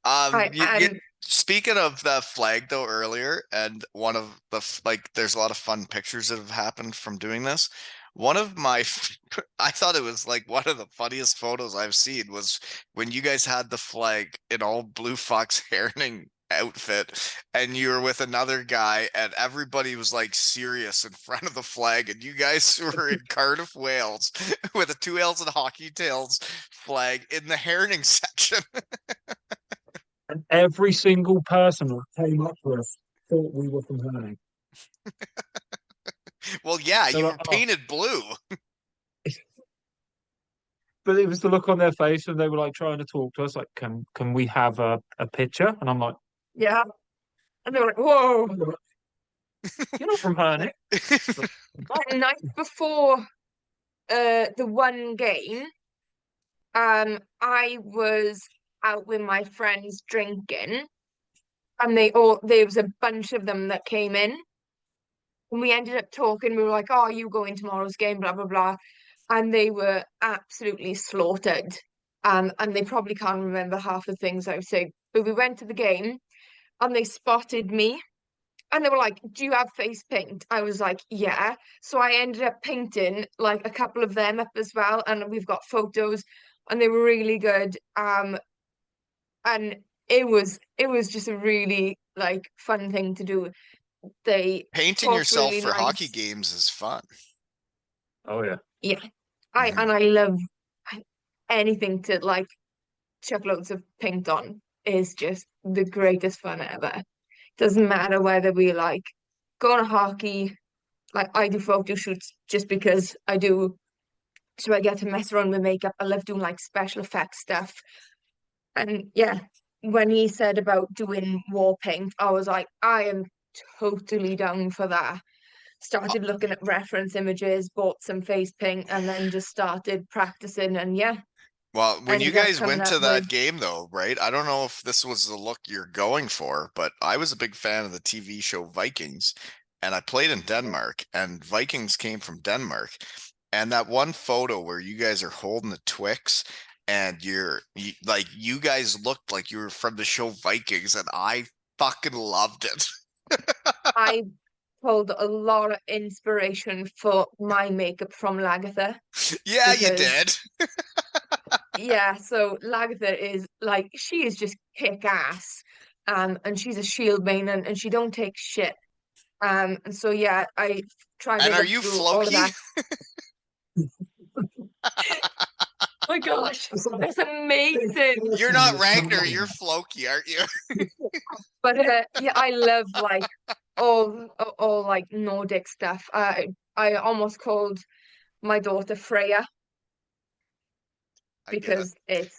I you, and speaking of the flag though earlier, and one of the like, there's a lot of fun pictures that have happened from doing this. One of my, I thought it was like one of the funniest photos I've seen was when you guys had the flag in all blue fox herring outfit, and you were with another guy, and everybody was like serious in front of the flag, and you guys were in Cardiff, Wales, with a two L's and hockey tails flag in the herring section. And every single person that came up to us thought we were from Herning. Well, yeah, They're you like, were oh. painted blue. But it was the look on their face, and they were like trying to talk to us, like, can we have a picture? And I'm like, yeah, and they were like, whoa. you're not from Herning. The night before the one game, I was out with my friends drinking, and there was a bunch of them that came in, and we ended up talking. We were like, "Oh, you go in tomorrow's game, blah blah blah," and they were absolutely slaughtered. And they probably can't remember half the things I've said. But we went to the game, and they spotted me, and they were like, "Do you have face paint?" I was like, "Yeah." So I ended up painting like a couple of them up as well, and we've got photos, and they were really good. And it was just a really like fun thing to do. They Painting talked yourself really for hockey nice. games is fun. Oh yeah. Yeah. Mhm. I love anything to like chuck loads of paint on is just the greatest fun ever. Doesn't matter whether we like go on a hockey, like I do photo shoots just because I do, so I get to mess around with makeup. I love doing like special effects stuff. And yeah, when he said about doing war paint, I was like, I am totally down for that. Started looking at reference images, bought some face paint, and then just started practicing. And yeah, Well, when you ended up guys coming went up to with that game though, right? I don't know if this was the look you're going for, but I was a big fan of the TV show Vikings, and I played in Denmark, and Vikings came from Denmark. And that one photo where you guys are holding the Twix and like you guys looked like you were from the show Vikings, and I fucking loved it. I pulled a lot of inspiration for my makeup from Lagatha Yeah, you because did. yeah, so Lagatha is like she is just kick ass. And she's a shield main and she don't take shit. And so yeah, I tried to And are look you through all of Floki? that. Oh my gosh, that's amazing. You're not Ragnar, you're Floki, aren't you? But yeah, I love like all like Nordic stuff. I almost called my daughter Freya I get it. because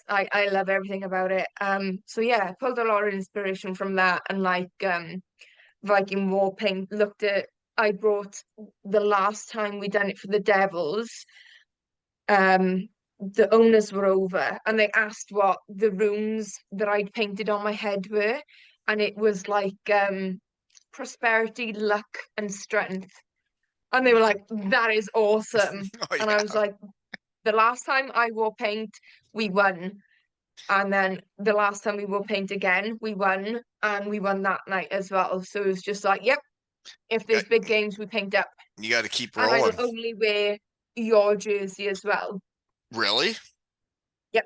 I love everything about it. So yeah, I pulled a lot of inspiration from that, and like Viking war paint. I brought the last time we done it for the Devils. The owners were over and they asked what the runes that I'd painted on my head were, and it was like prosperity, luck, and strength. And they were like, "That is awesome." Oh And I yeah. was like, "The last time I wore paint, we won." And then the last time we wore paint again, we won, and we won that night as well. So it was just like, "Yep, if there's big games, we paint up." You got to keep And I will rolling. only wear your jersey as well. Really? Yep.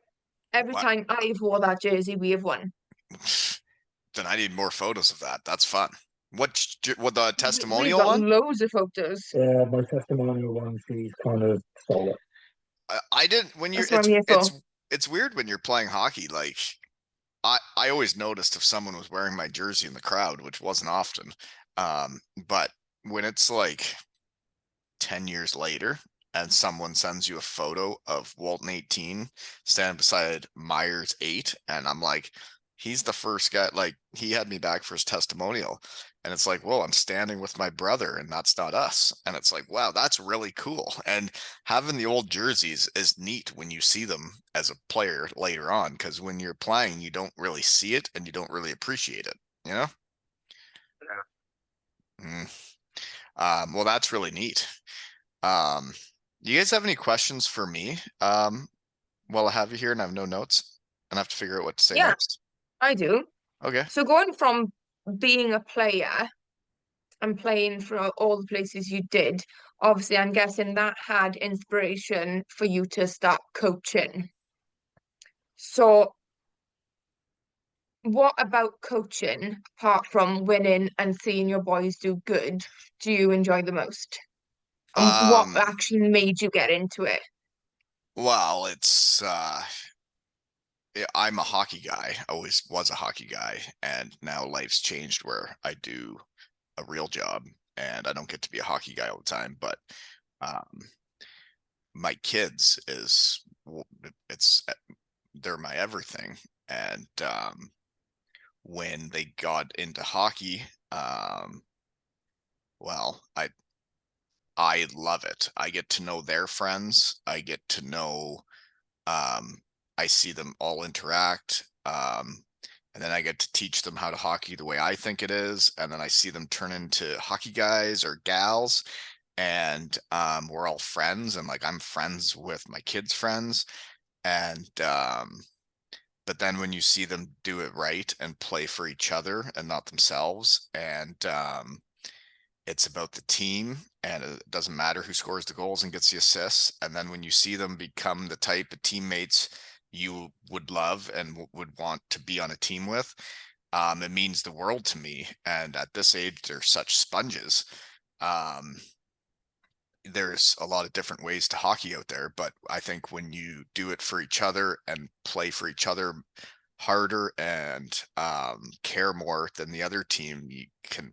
Every What? time I've wore that jersey, we have won. Then I need more photos of that. That's fun. What the We've testimonial got one? loads of photos. Yeah, my testimonial one, she's kind of stole it. I didn't when you're That's what I'm here for. it's weird when you're playing hockey. Like I always noticed if someone was wearing my jersey in the crowd, which wasn't often. But when it's like 10 years later and someone sends you a photo of Walton 18 standing beside Myers 8, and I'm like, he's the first guy, like he had me back for his testimonial. And it's like, whoa, I'm standing with my brother and that's not us. And it's like, wow, that's really cool. And having the old jerseys is neat when you see them as a player later on, because when you're playing, you don't really see it and you don't really appreciate it, you know? Mm. Well, that's really neat. Do you guys have any questions for me? While I have you here and I have no notes and I have to figure out what to say Yeah, next. I do. Okay. So going from being a player and playing for all the places you did, obviously I'm guessing that had inspiration for you to start coaching. So what about coaching, apart from winning and seeing your boys do good, do you enjoy the most? And what Um, actually made you get into it? well, it's I'm a hockey guy, always was a hockey guy, and now life's changed where I do a real job and I don't get to be a hockey guy all the time, but um my kids is it's they're my everything. And when they got into hockey, well, I love it. I get to know their friends. I get to know, I see them all interact. And then I get to teach them how to hockey the way I think it is. And then I see them turn into hockey guys or gals. And we're all friends. And like I'm friends with my kids' friends. And but then when you see them do it right and play for each other and not themselves, and it's about the team and it doesn't matter who scores the goals and gets the assists. And then when you see them become the type of teammates you would love and would want to be on a team with, it means the world to me. And at this age, they're such sponges. There's a lot of different ways to hockey out there, but I think when you do it for each other and play for each other harder and care more than the other team, you can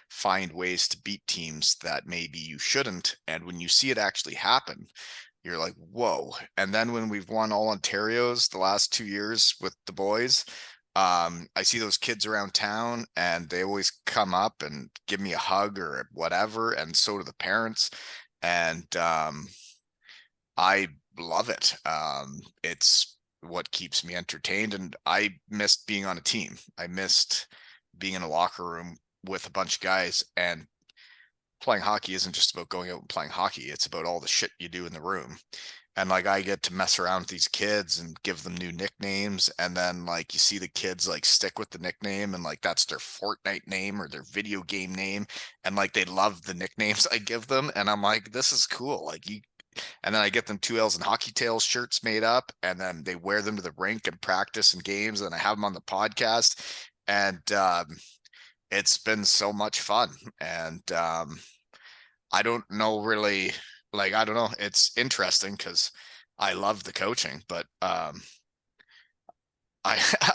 find ways to beat teams that maybe you shouldn't. And when you see it actually happen, you're like, whoa. And then when we've won all Ontario's the last 2 years with the boys, I see those kids around town and they always come up and give me a hug or whatever. And so do the parents. And I love it. It's what keeps me entertained. And I missed being on a team. I missed being in a locker room with a bunch of guys, and playing hockey isn't just about going out and playing hockey. It's about all the shit you do in the room. And like I get to mess around with these kids and give them new nicknames, and then like you see the kids like stick with the nickname and like that's their Fortnite name or their video game name, and like they love the nicknames I give them, and I'm like, this is cool. Like you, and then I get them 2Ls and Hockey Tales shirts made up, and then they wear them to the rink and practice and games, and I have them on the podcast. And it's been so much fun. And I don't know really, like, I don't know. It's interesting because I love the coaching, but I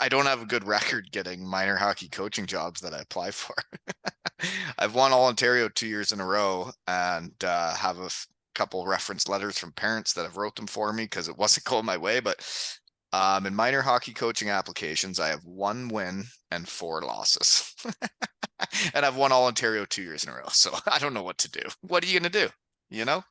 I don't have a good record getting minor hockey coaching jobs that I apply for. I've won all Ontario 2 years in a row, and have a couple reference letters from parents that have wrote them for me because it wasn't going my way. But in minor hockey coaching applications, I have 1 win and 4 losses. And I've won all Ontario 2 years in a row. So I don't know what to do. What are you going to do? You know?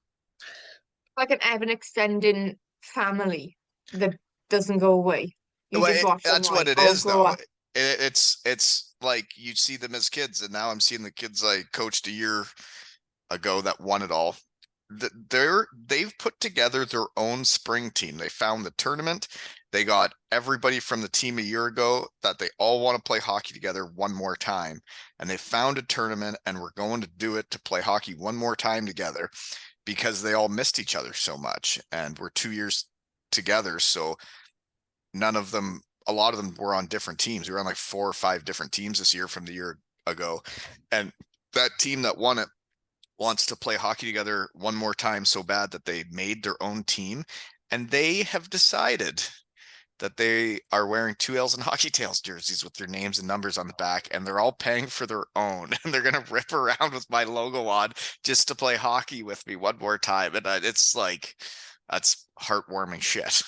Like an ever extending family that doesn't go away. You Well, just watch them that's what like it all is, grow though. up. It's like you see them as kids, and now I'm seeing the kids I coached a year ago that won it all. They've put together their own spring team. They found the tournament. They got everybody from the team a year ago that they all want to play hockey together one more time. And they found a tournament, and we're going to do it to play hockey one more time together because they all missed each other so much. And we're 2 years together. So a lot of them were on different teams. We were on like 4 or 5 different teams this year from the year ago. And that team that won it wants to play hockey together one more time so bad that they made their own team. And they have decided that they are wearing 2Ls and Hockey Tales jerseys with their names and numbers on the back, and they're all paying for their own. And they're going to rip around with my logo on just to play hockey with me one more time. And it's like, that's heartwarming shit.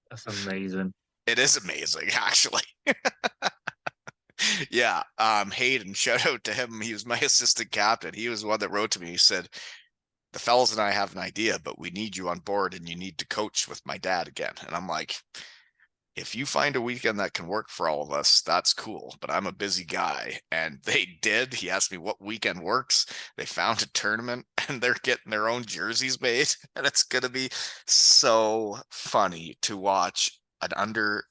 That's amazing. It is amazing, actually. Yeah. Hayden, shout out to him. He was my assistant captain. He was the one that wrote to me. He said, the fellas and I have an idea, but we need you on board and you need to coach with my dad again. And I'm like, if you find a weekend that can work for all of us, that's cool. But I'm a busy guy. And they did. He asked me what weekend works. They found a tournament and they're getting their own jerseys made. And it's going to be so funny to watch an under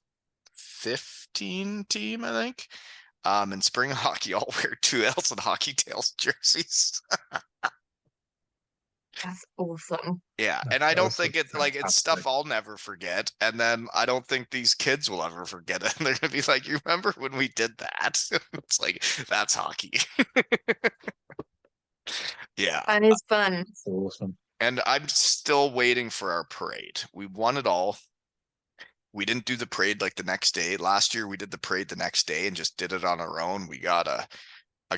15 team, I think, in spring hockey all wear 2Ls and Hockey Tales jerseys. That's awesome. Yeah, and I don't think it's like it's fantastic. stuff I'll never forget, and then I don't think these kids will ever forget it. And they're gonna be like, "You remember when we did that?" It's like, that's hockey. Yeah, And it's fun. That's awesome. and I'm still waiting for our parade. We won it all. We didn't do the parade like the next day. Last year we did the parade the next day and just did it on our own. We got a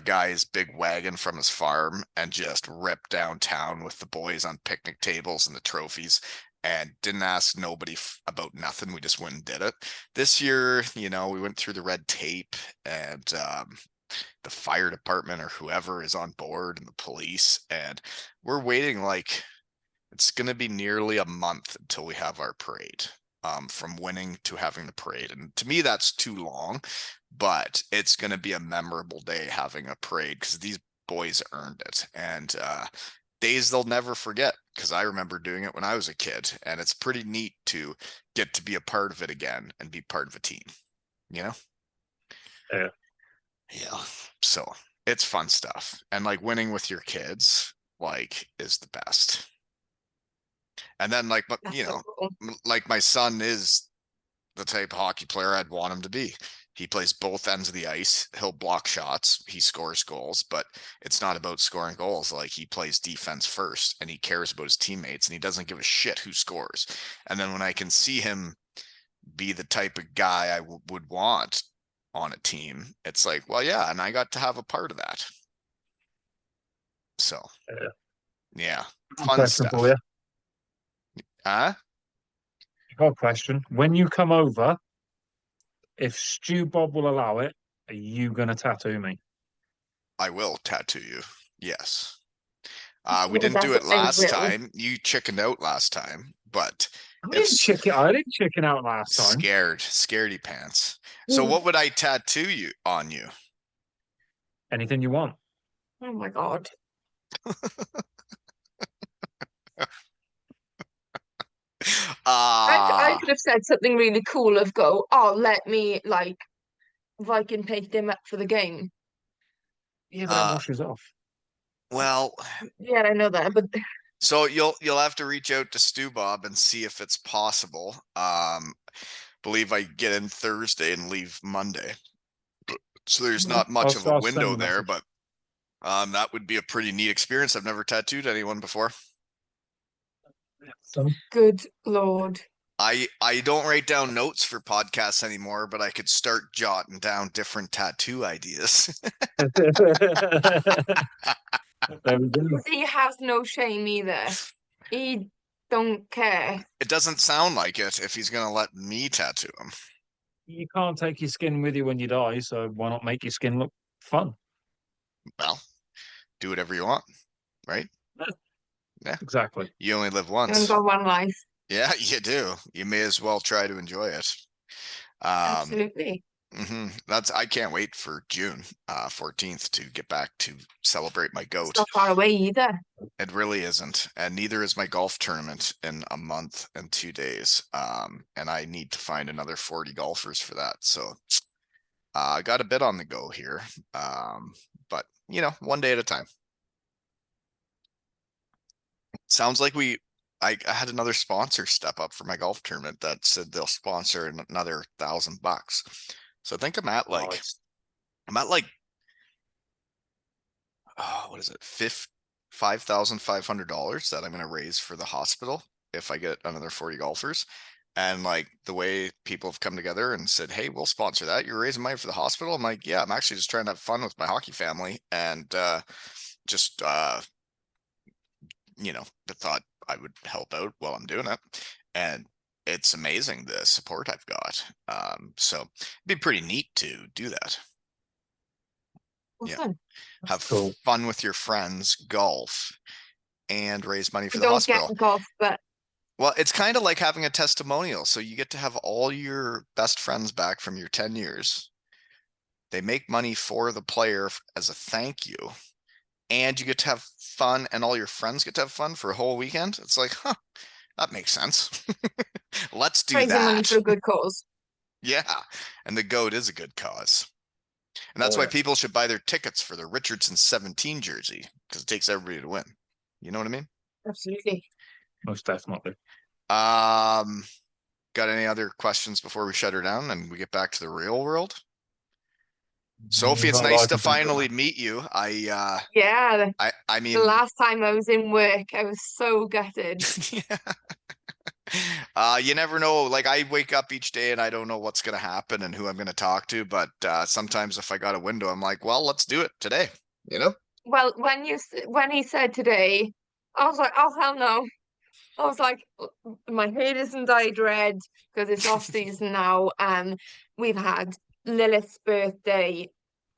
guy's big wagon from his farm and just ripped downtown with the boys on picnic tables and the trophies, and didn't ask nobody about nothing. We just went and did it. This year, we went through the red tape, and the fire department or whoever is on board, and the police, and we're waiting like it's going to be nearly a month until we have our parade. From winning to having the parade. And to me, that's too long, but it's going to be a memorable day having a parade because these boys earned it. And days they'll never forget, because I remember doing it when I was a kid. And it's pretty neat to get to be a part of it again and be part of a team, Yeah. Yeah. So it's fun stuff. And like winning with your kids, like, is the best. And then like, That's so cool. like my son is the type of hockey player I'd want him to be. He plays both ends of the ice. He'll block shots. He scores goals, but it's not about scoring goals. Like, he plays defense first, and he cares about his teammates, and he doesn't give a shit who scores. And then when I can see him be the type of guy I would want on a team, it's like, well, yeah, and I got to have a part of that. So, yeah, fun Question stuff. for you. Huh? Got a question. When you come over, if Stu Bob will allow it, are you gonna tattoo me? I will tattoo you. Yes. We Yeah, didn't do that's it what I last will. time. You chickened out last time, but I didn't chicken out last time. scaredy pants. So what would I tattoo you on you? Anything you want. Oh my God. I could have said something really cool of go, oh, let me like Viking paint him up for the game. Yeah, but that washes off. Well, Yeah, I know that, but so you'll have to reach out to Stu Bob and see if it's possible. Believe I get in Thursday and leave Monday. So there's not much of a I'll send window a there, message. but that would be a pretty neat experience. I've never tattooed anyone before. So Good Lord. I don't write down notes for podcasts anymore, but I could start jotting down different tattoo ideas. there we go. He has no shame either. He don't care. It doesn't sound like it if he's gonna let me tattoo him. You can't take your skin with you when you die, so why not make your skin look fun? Well, do whatever you want, right? Yeah. Exactly. You only live You only once. got one life. Yeah, you do. You may as well try to enjoy it. Absolutely. I can't wait for June 14th to get back to celebrate my It's goat. not far away either. It really isn't, and neither is my golf tournament in a month and 2 days. And I need to find another 40 golfers for that. So I got a bit on the go here. But one day at a time. Sounds like I had another sponsor step up for my golf tournament that said they'll sponsor another $1,000. So I think I'm at like what is it, $5,500 that I'm gonna raise for the hospital if I get another 40 golfers. And like the way people have come together and said, hey, we'll sponsor that. You're raising money for the hospital. I'm like, yeah, I'm actually just trying to have fun with my hockey family and just I thought I would help out while I'm doing it. And it's amazing the support I've got. So it'd be pretty neat to do that. Yeah. Fun. Have cool. fun with your friends, golf, and raise money for You the don't hospital. get golf, but Well, it's kind of like having a testimonial. So you get to have all your best friends back from your 10 years. They make money for the player as a thank you. And you get to have fun, and all your friends get to have fun for a whole weekend. It's like, that makes sense. Let's do raising money that. for a good cause. Yeah. And the GOAT is a good cause. And that's why people should buy their tickets for the Richardson 17 jersey, because it takes everybody to win. You know what I mean? Absolutely. Most definitely. Got any other questions before we shut her down and we get back to the real world? Sophie, it's Not nice like to a big- finally meet you. Yeah, I mean, the last time I was in work, I was so gutted. you never know. Like I wake up each day and I don't know what's going to happen and who I'm going to talk to. But sometimes if I got a window, I'm like, well, let's do it today. Well, when he said today, I was like, oh hell no. I was like, my head isn't dyed red because it's off season now. We've had Lilith's birthday,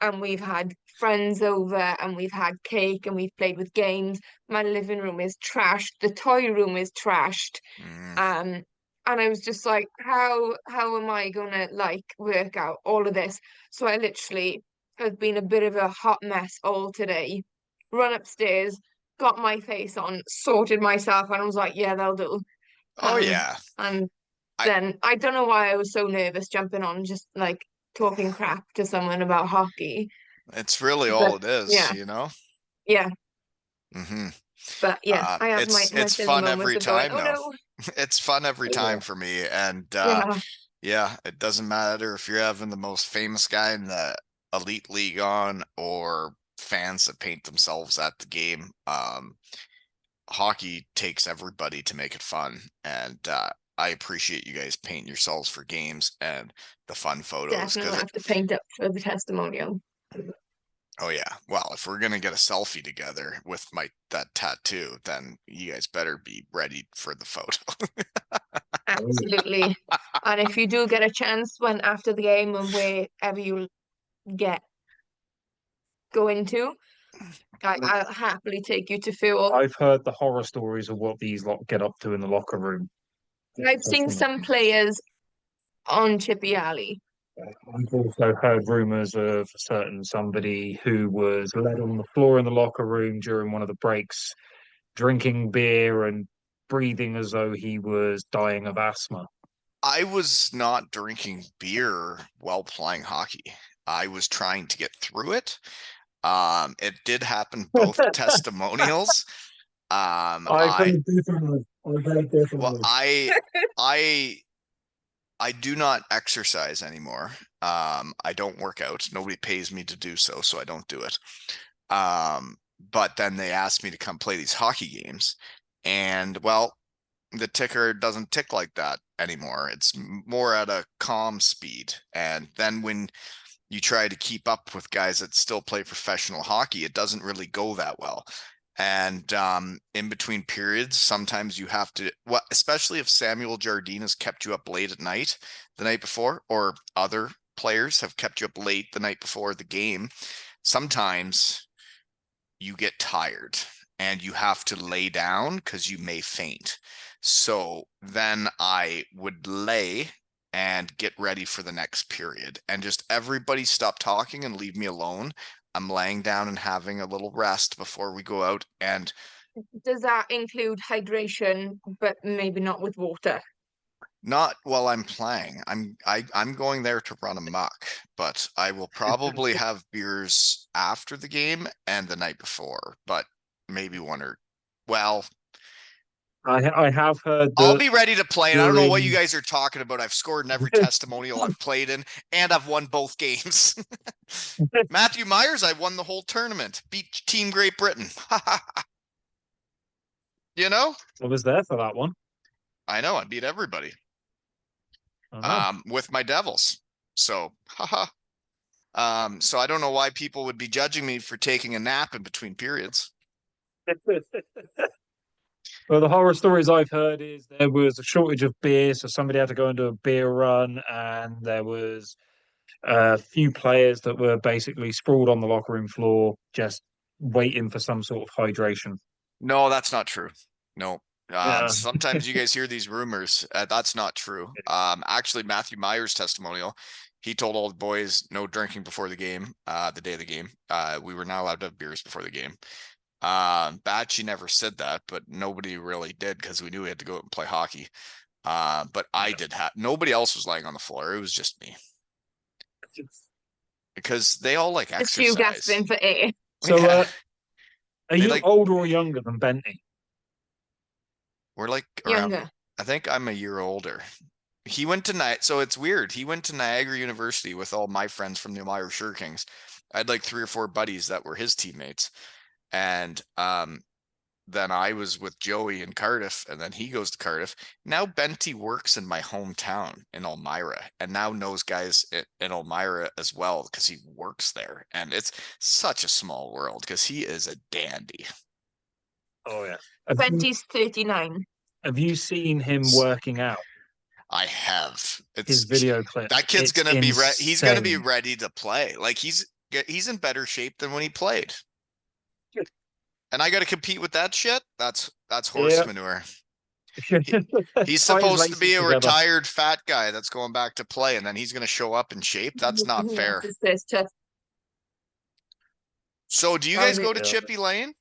and we've had friends over, and we've had cake, and we've played with games. My living room is trashed. The toy room is trashed. And I was just like, how am I gonna like work out all of this? So I literally have been a bit of a hot mess all today. Run upstairs, got my face on, sorted myself, and I was like, yeah, they'll do. Oh yeah. And I- then I don't know why I was so nervous jumping on, just like talking crap to someone about hockey. It's really all But it is, yeah, yeah. Mm-hmm. But yeah, I have my It's silly fun moments every of going, time oh though. no, It's fun every time Yeah. for me. And yeah, yeah, it doesn't matter if you're having the most famous guy in the elite league on or fans that paint themselves at the game. Hockey takes everybody to make it fun. And I appreciate you guys painting yourselves for games and the fun photos. definitely have to paint up for the testimonial. Oh yeah. Well, if we're gonna get a selfie together with that tattoo, then you guys better be ready for the photo. Absolutely. And if you do get a chance when after the game and wherever you get going to, I'll happily take you to Fuel. I've heard the horror stories of what these lot get up to in the locker room. I've seen some players on Chippy Alley. I've also heard rumors of a certain somebody who was led on the floor in the locker room during one of the breaks, drinking beer and breathing as though he was dying of asthma. I was not drinking beer while playing hockey. I was trying to get through it. It did happen both testimonials. I've heard differently. I've heard differently. Well, I do not exercise anymore. I don't work out. Nobody pays me to do so, so I don't do it. But then they asked me to come play these hockey games, and well, the ticker doesn't tick like that anymore. It's more at a calm speed. And then when you try to keep up with guys that still play professional hockey, it doesn't really go that well. And in between periods, sometimes you have to, well, especially if Samuel Jardine has kept you up late at night the night before, or other players have kept you up late the night before the game, sometimes you get tired and you have to lay down because you may faint. So then I would lay and get ready for the next period, and just everybody stop talking and leave me alone. I'm laying down and having a little rest before we go out. And Does that include hydration, but maybe not with water? not while I'm playing. I'm going there to run amok, but I will probably have beers after the game and the night before, but maybe one or, well, I have heard I'll that be ready to play, and I don't know what you during guys are talking about. I've scored in every testimonial I've played in, and I've won both games. Matthew Myers, I won the whole tournament, beat Team Great Britain. You know, I was there for that one. I know I beat everybody I know. with my Devils. So, haha. So I don't know why people would be judging me for taking a nap in between periods. Well, the horror stories I've heard is there was a shortage of beer, so somebody had to go and do a beer run, and there was a few players that were basically sprawled on the locker room floor, just waiting for some sort of hydration. No, that's not true. No. Yeah. Sometimes you guys hear these rumors. That's not true. Actually, Matthew Myers' testimonial, he told all the boys no drinking before the game, the day of the game. We were not allowed to have beers before the game. Batchy never said that, but nobody really did because we knew we had to go out and play hockey. But I did have, nobody else was laying on the floor. It was just me. Because they all like Just you exercise. gasping for air. So, Yeah. are They you like- older or younger than Bentley? We're like around, Younger. I think I'm a year older. He went to so it's weird. He went to Niagara University with all my friends from the Elmira Sure Kings. I had like 3 or 4 buddies that were his teammates. And then I was with Joey in Cardiff, and then he goes to Cardiff. Now Benty works in my hometown in Elmira, and now knows guys in Elmira as well because he works there. And it's such a small world because he is a dandy. Oh yeah. 20's 39. Have you seen him working out? I have. His video clip. That kid's It's gonna be he's gonna be insane. ready to play. Like he's in better shape than when he played. And I got to compete with that shit. That's horse Yeah. manure. He's Tie his supposed to laces be a together. retired fat guy that's going back to play, and then he's going to show up in shape. That's not Yes, fair. it's this just So, do you guys go to Yeah. Chippy Lane?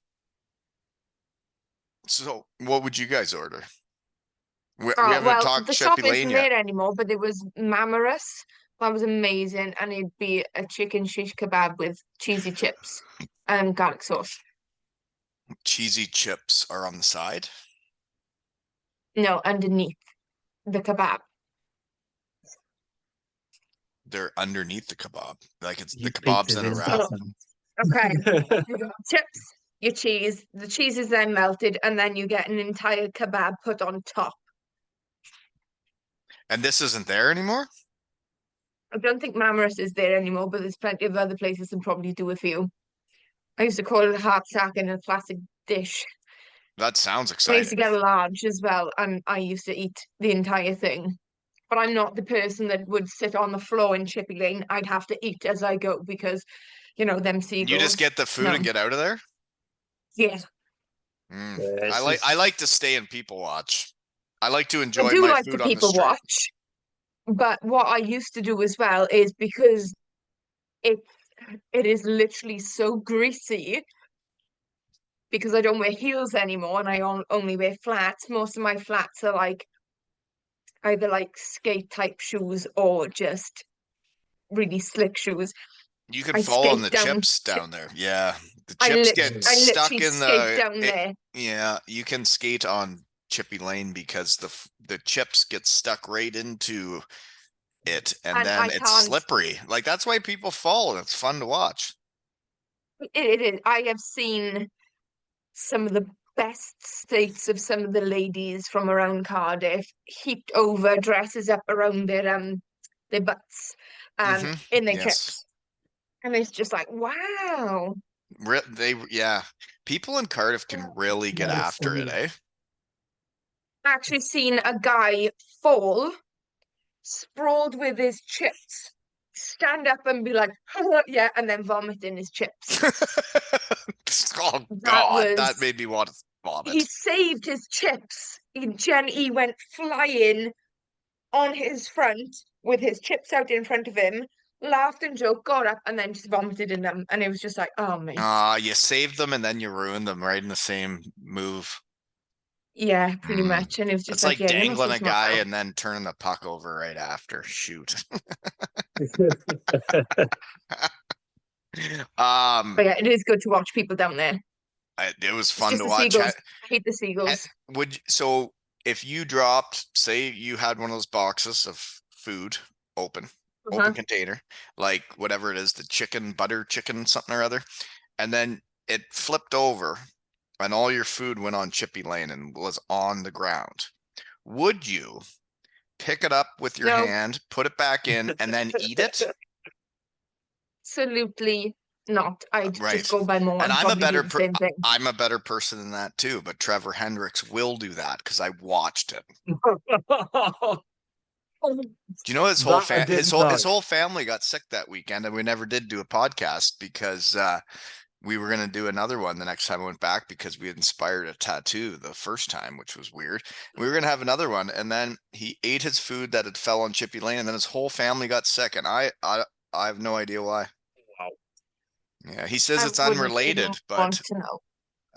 So, what would you guys order? We haven't well, talked the shop Chippy Lane isn't yet. there anymore, but there was Mammoris. That was amazing, and it'd be a chicken shish kebab with cheesy chips and garlic sauce. Cheesy chips are on the side. No, underneath the kebab. They're underneath the kebab. Like it's the You kebab's pizzas in a in wrap. Japan. Okay. You got chips, your cheese. The cheese is then melted, and then you get an entire kebab put on top. And this isn't there anymore? I don't think Mammoris is there anymore, but there's plenty of other places that probably do a few. I used to call it a heart sack in a plastic dish. That sounds I used to exciting. get a large as well, and I used to eat the entire thing. But I'm not the person that would sit on the floor in Chippy Lane. I'd have to eat as I go because, them seagulls. You just get the food No. and get out of there? Yeah. Mm. Yeah, I like to stay and people watch. I like to enjoy I do my like to food on the people street. watch. But what I used to do as well is because it is literally so greasy because I don't wear heels anymore and I only wear flats. Most of my flats are like either like skate type shoes or just really slick shoes. You can I fall on skate the down chips down there. Yeah. The I chips lit get I stuck literally in skate down there. Yeah, you can skate on Chippy Lane because the chips get stuck right into it, and And then I it's can't. slippery. Like that's why people fall, and it's fun to watch. It is. I have seen some of the best states of some of the ladies from around Cardiff, heaped over, dresses up around their butts, in their Yes. chips. And it's just like, wow. Yeah. People in Cardiff can really get Yes, after it, eh? Actually seen a guy fall, sprawled with his chips, stand up and be like, yeah, and then vomit in his chips. Oh That God, that was, made me want to he vomit. saved his chips. He went flying on his front with his chips out in front of him, laughed and joked, got up, and then just vomited in them. And it was just like, oh, mate. You saved them and then you ruined them right in the same move. Yeah, pretty Mm. much. And it was just It's like, like yeah, you must dangling be a smart guy now. and then turning the puck over right after. Shoot. But yeah, it is good to watch people down there. It was It's fun just to the watch. seagulls. I hate the seagulls. So if you dropped, say you had one of those boxes of food open Uh-huh. container, like whatever it is, the butter chicken, something or other, and then it flipped over and all your food went on Chippy Lane and was on the ground, would you pick it up with your No, hand, put it back in, and then eat it? absolutely not. I'd just Right. go buy more And and probably do the same thing. I'm a better person than that too, but Trevor Hendricks will do that because I watched it. Do you know his whole That I didn't know. his whole family got sick that weekend, and we never did do a podcast because we were gonna do another one the next time I went back because we had inspired a tattoo the first time, which was weird. We were gonna have another one, and then he ate his food that had fell on Chippy Lane, and then his whole family got sick, and I have no idea why. Wow. Yeah, he says I it's wouldn't even unrelated, want but to know.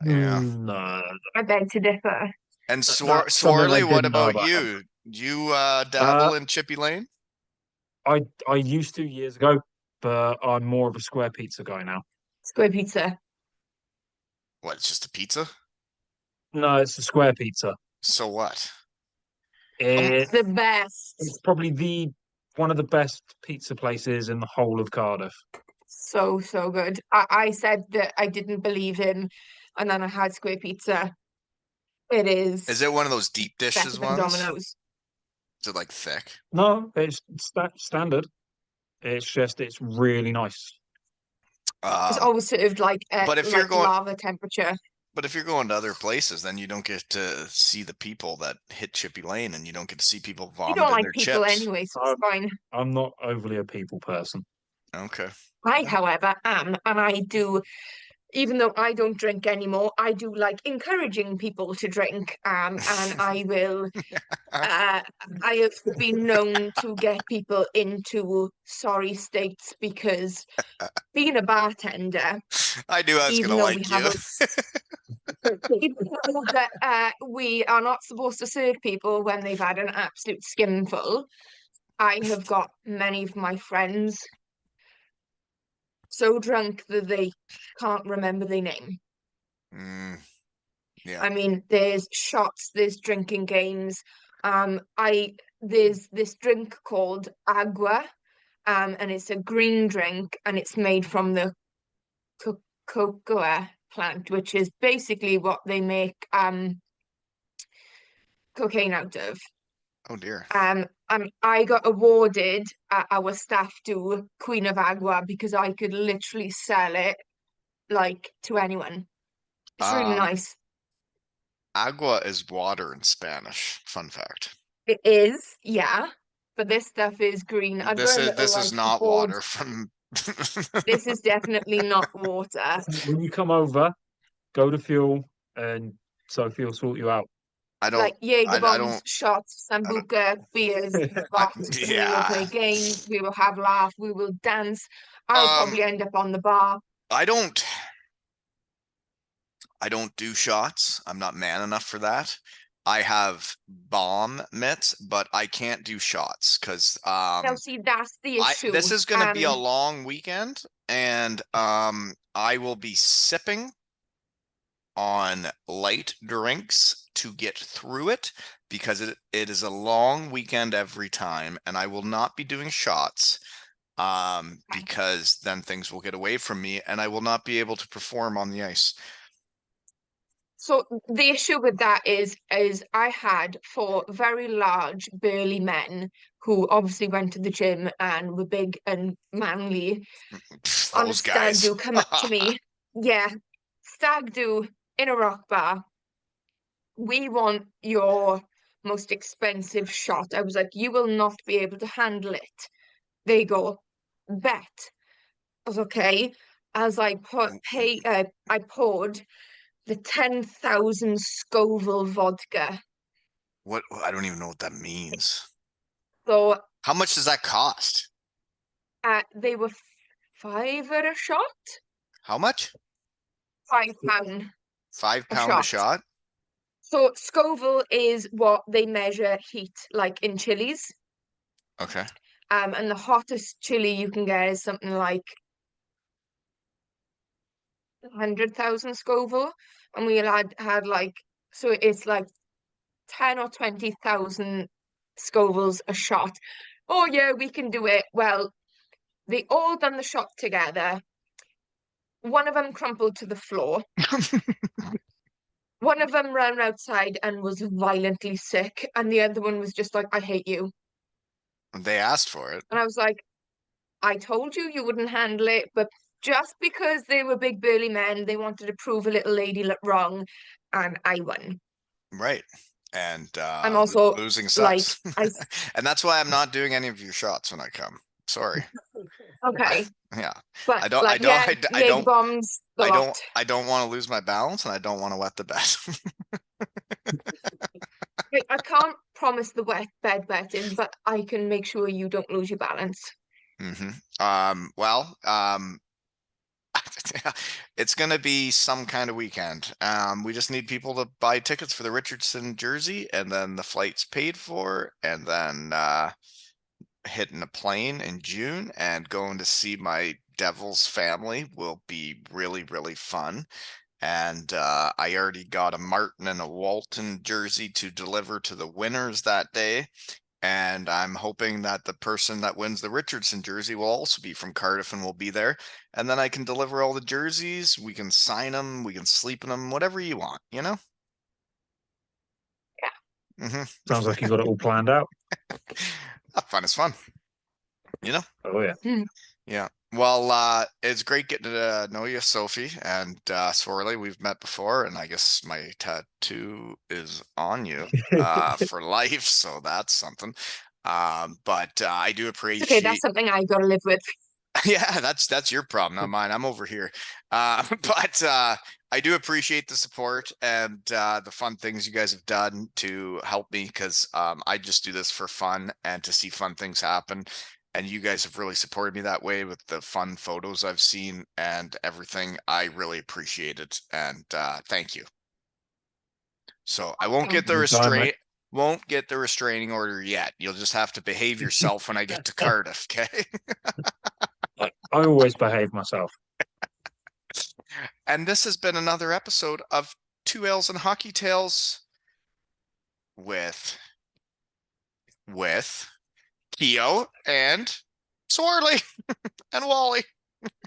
yeah. No, I beg to differ. And that's something I Swarley, what didn't know about about him. you? You Uh, dabble in Chippy Lane? I used to years ago, but I'm more of a square pizza guy now. Square pizza. What, it's just a pizza? No, it's a square pizza. So what? It, The best. it's probably one of the best pizza places in the whole of Cardiff. So, so good. I said that I didn't believe him, and then I had square pizza. It is Is it one of those deep dishes better than ones? Domino's. Is it like thick? No, it's standard. It's really nice. It's Um, always served but if you're going, lava temperature. but if you're going to other places, then you don't get to see the people that hit Chippy Lane, and you don't get to see people You vomit don't in like their people chips. anyway, so it's fine. I'm not overly a people person. Okay. I, however, am, and I do, even though I don't drink anymore, I do like encouraging people to drink. And I will, I have been known to get people into sorry states because being a bartender, I knew I was even gonna though we like have you. even though that we are not supposed to serve people when they've had an absolute skinful, I have got many of my friends so drunk that they can't remember their name. Yeah. I mean, there's shots, there's drinking games. There's this drink called agua, and it's a green drink, and it's made from the cocoa plant, which is basically what they make cocaine out of. Oh dear. I got awarded our staff do Queen of Agua because I could literally sell it like to anyone. It's really Um, nice. Agua is water in Spanish. Fun fact. It is, yeah, but this stuff is green. I've got a little This is like not board. water from. This is definitely not water. When you come over, go to Fuel, and Sophie will sort you out. I don't. Like Jaeger I bombs, don't. shots, sambuca, beers, bots. We will play Yeah. games. We will have laugh. We will dance. I'll Um. probably end up on the bar. I don't. I don't do shots. I'm not man enough for that. I have bomb mitts, but I can't do shots because Now, see, that's the issue. this is gonna be a long weekend, and I will be sipping on light drinks to get through it, because it is a long weekend every time, and I will not be doing shots because then things will get away from me and I will not be able to perform on the ice. So the issue with that is I had 4 very large burly men who obviously went to the gym and were big and manly on a Those stag guys. do come up to me. Yeah, stag do in a rock bar. We want your most expensive shot. I was like, you will not be able to handle it. They go, bet. I was okay. As I I poured the 10,000 Scoville vodka. What? I don't even know what that means. So How much does that cost? they were 5 at a shot. How much? £5 £5 a shot. shot? So Scoville is what they measure heat like in chilies. Okay. And the hottest chili you can get is something like 100,000 Scoville. And we had like, so it's like 10 or 20,000 Scovilles a shot. Oh yeah, we can do it. Well, they all done the shot together. One of them crumpled to the floor. One of them ran outside and was violently sick, and the other one was just like, I hate you. They asked for it. And I was like, I told you wouldn't handle it, but just because they were big burly men, they wanted to prove a little lady wrong, and I won. Right. And I'm also losing like, sucks. And that's why I'm not doing any of your shots when I come. Sorry. okay, Yeah. but I don't like, Jaeger bombs a lot. I don't want to lose my balance, and I don't want to wet the bed. I can't promise the bed wetting, but I can make sure you don't lose your balance. Well, it's gonna be some kind of weekend. We just need people to buy tickets for the Richardson jersey, and then the flight's paid for, and then hitting a plane in June and going to see my Devils family will be really, really fun. And I already got a Martin and a Walton jersey to deliver to the winners that day. And I'm hoping that the person that wins the Richardson jersey will also be from Cardiff and will be there. And then I can deliver all the jerseys. We can sign them. We can sleep in them, whatever you want, you know? Yeah. Sounds like you got it all planned out. Fun is fun, you know? Oh yeah. Yeah. Well, it's great getting to know you, Sophie, and Swarley. We've met before, and I guess my tattoo is on you for life, so that's something. But I do appreciate. Okay, that's something I gotta live with. Yeah, that's your problem, not mine. I'm over here. But I do appreciate the support and the fun things you guys have done to help me, because I just do this for fun and to see fun things happen. And you guys have really supported me that way with the fun photos I've seen and everything. I really appreciate it, and thank you. So I won't get the won't get the restraining order yet. You'll just have to behave yourself when I get to Cardiff, okay? I always behave myself. And this has been another episode of Two Ales and Hockey Tales with Keogh and Swarley and Wally.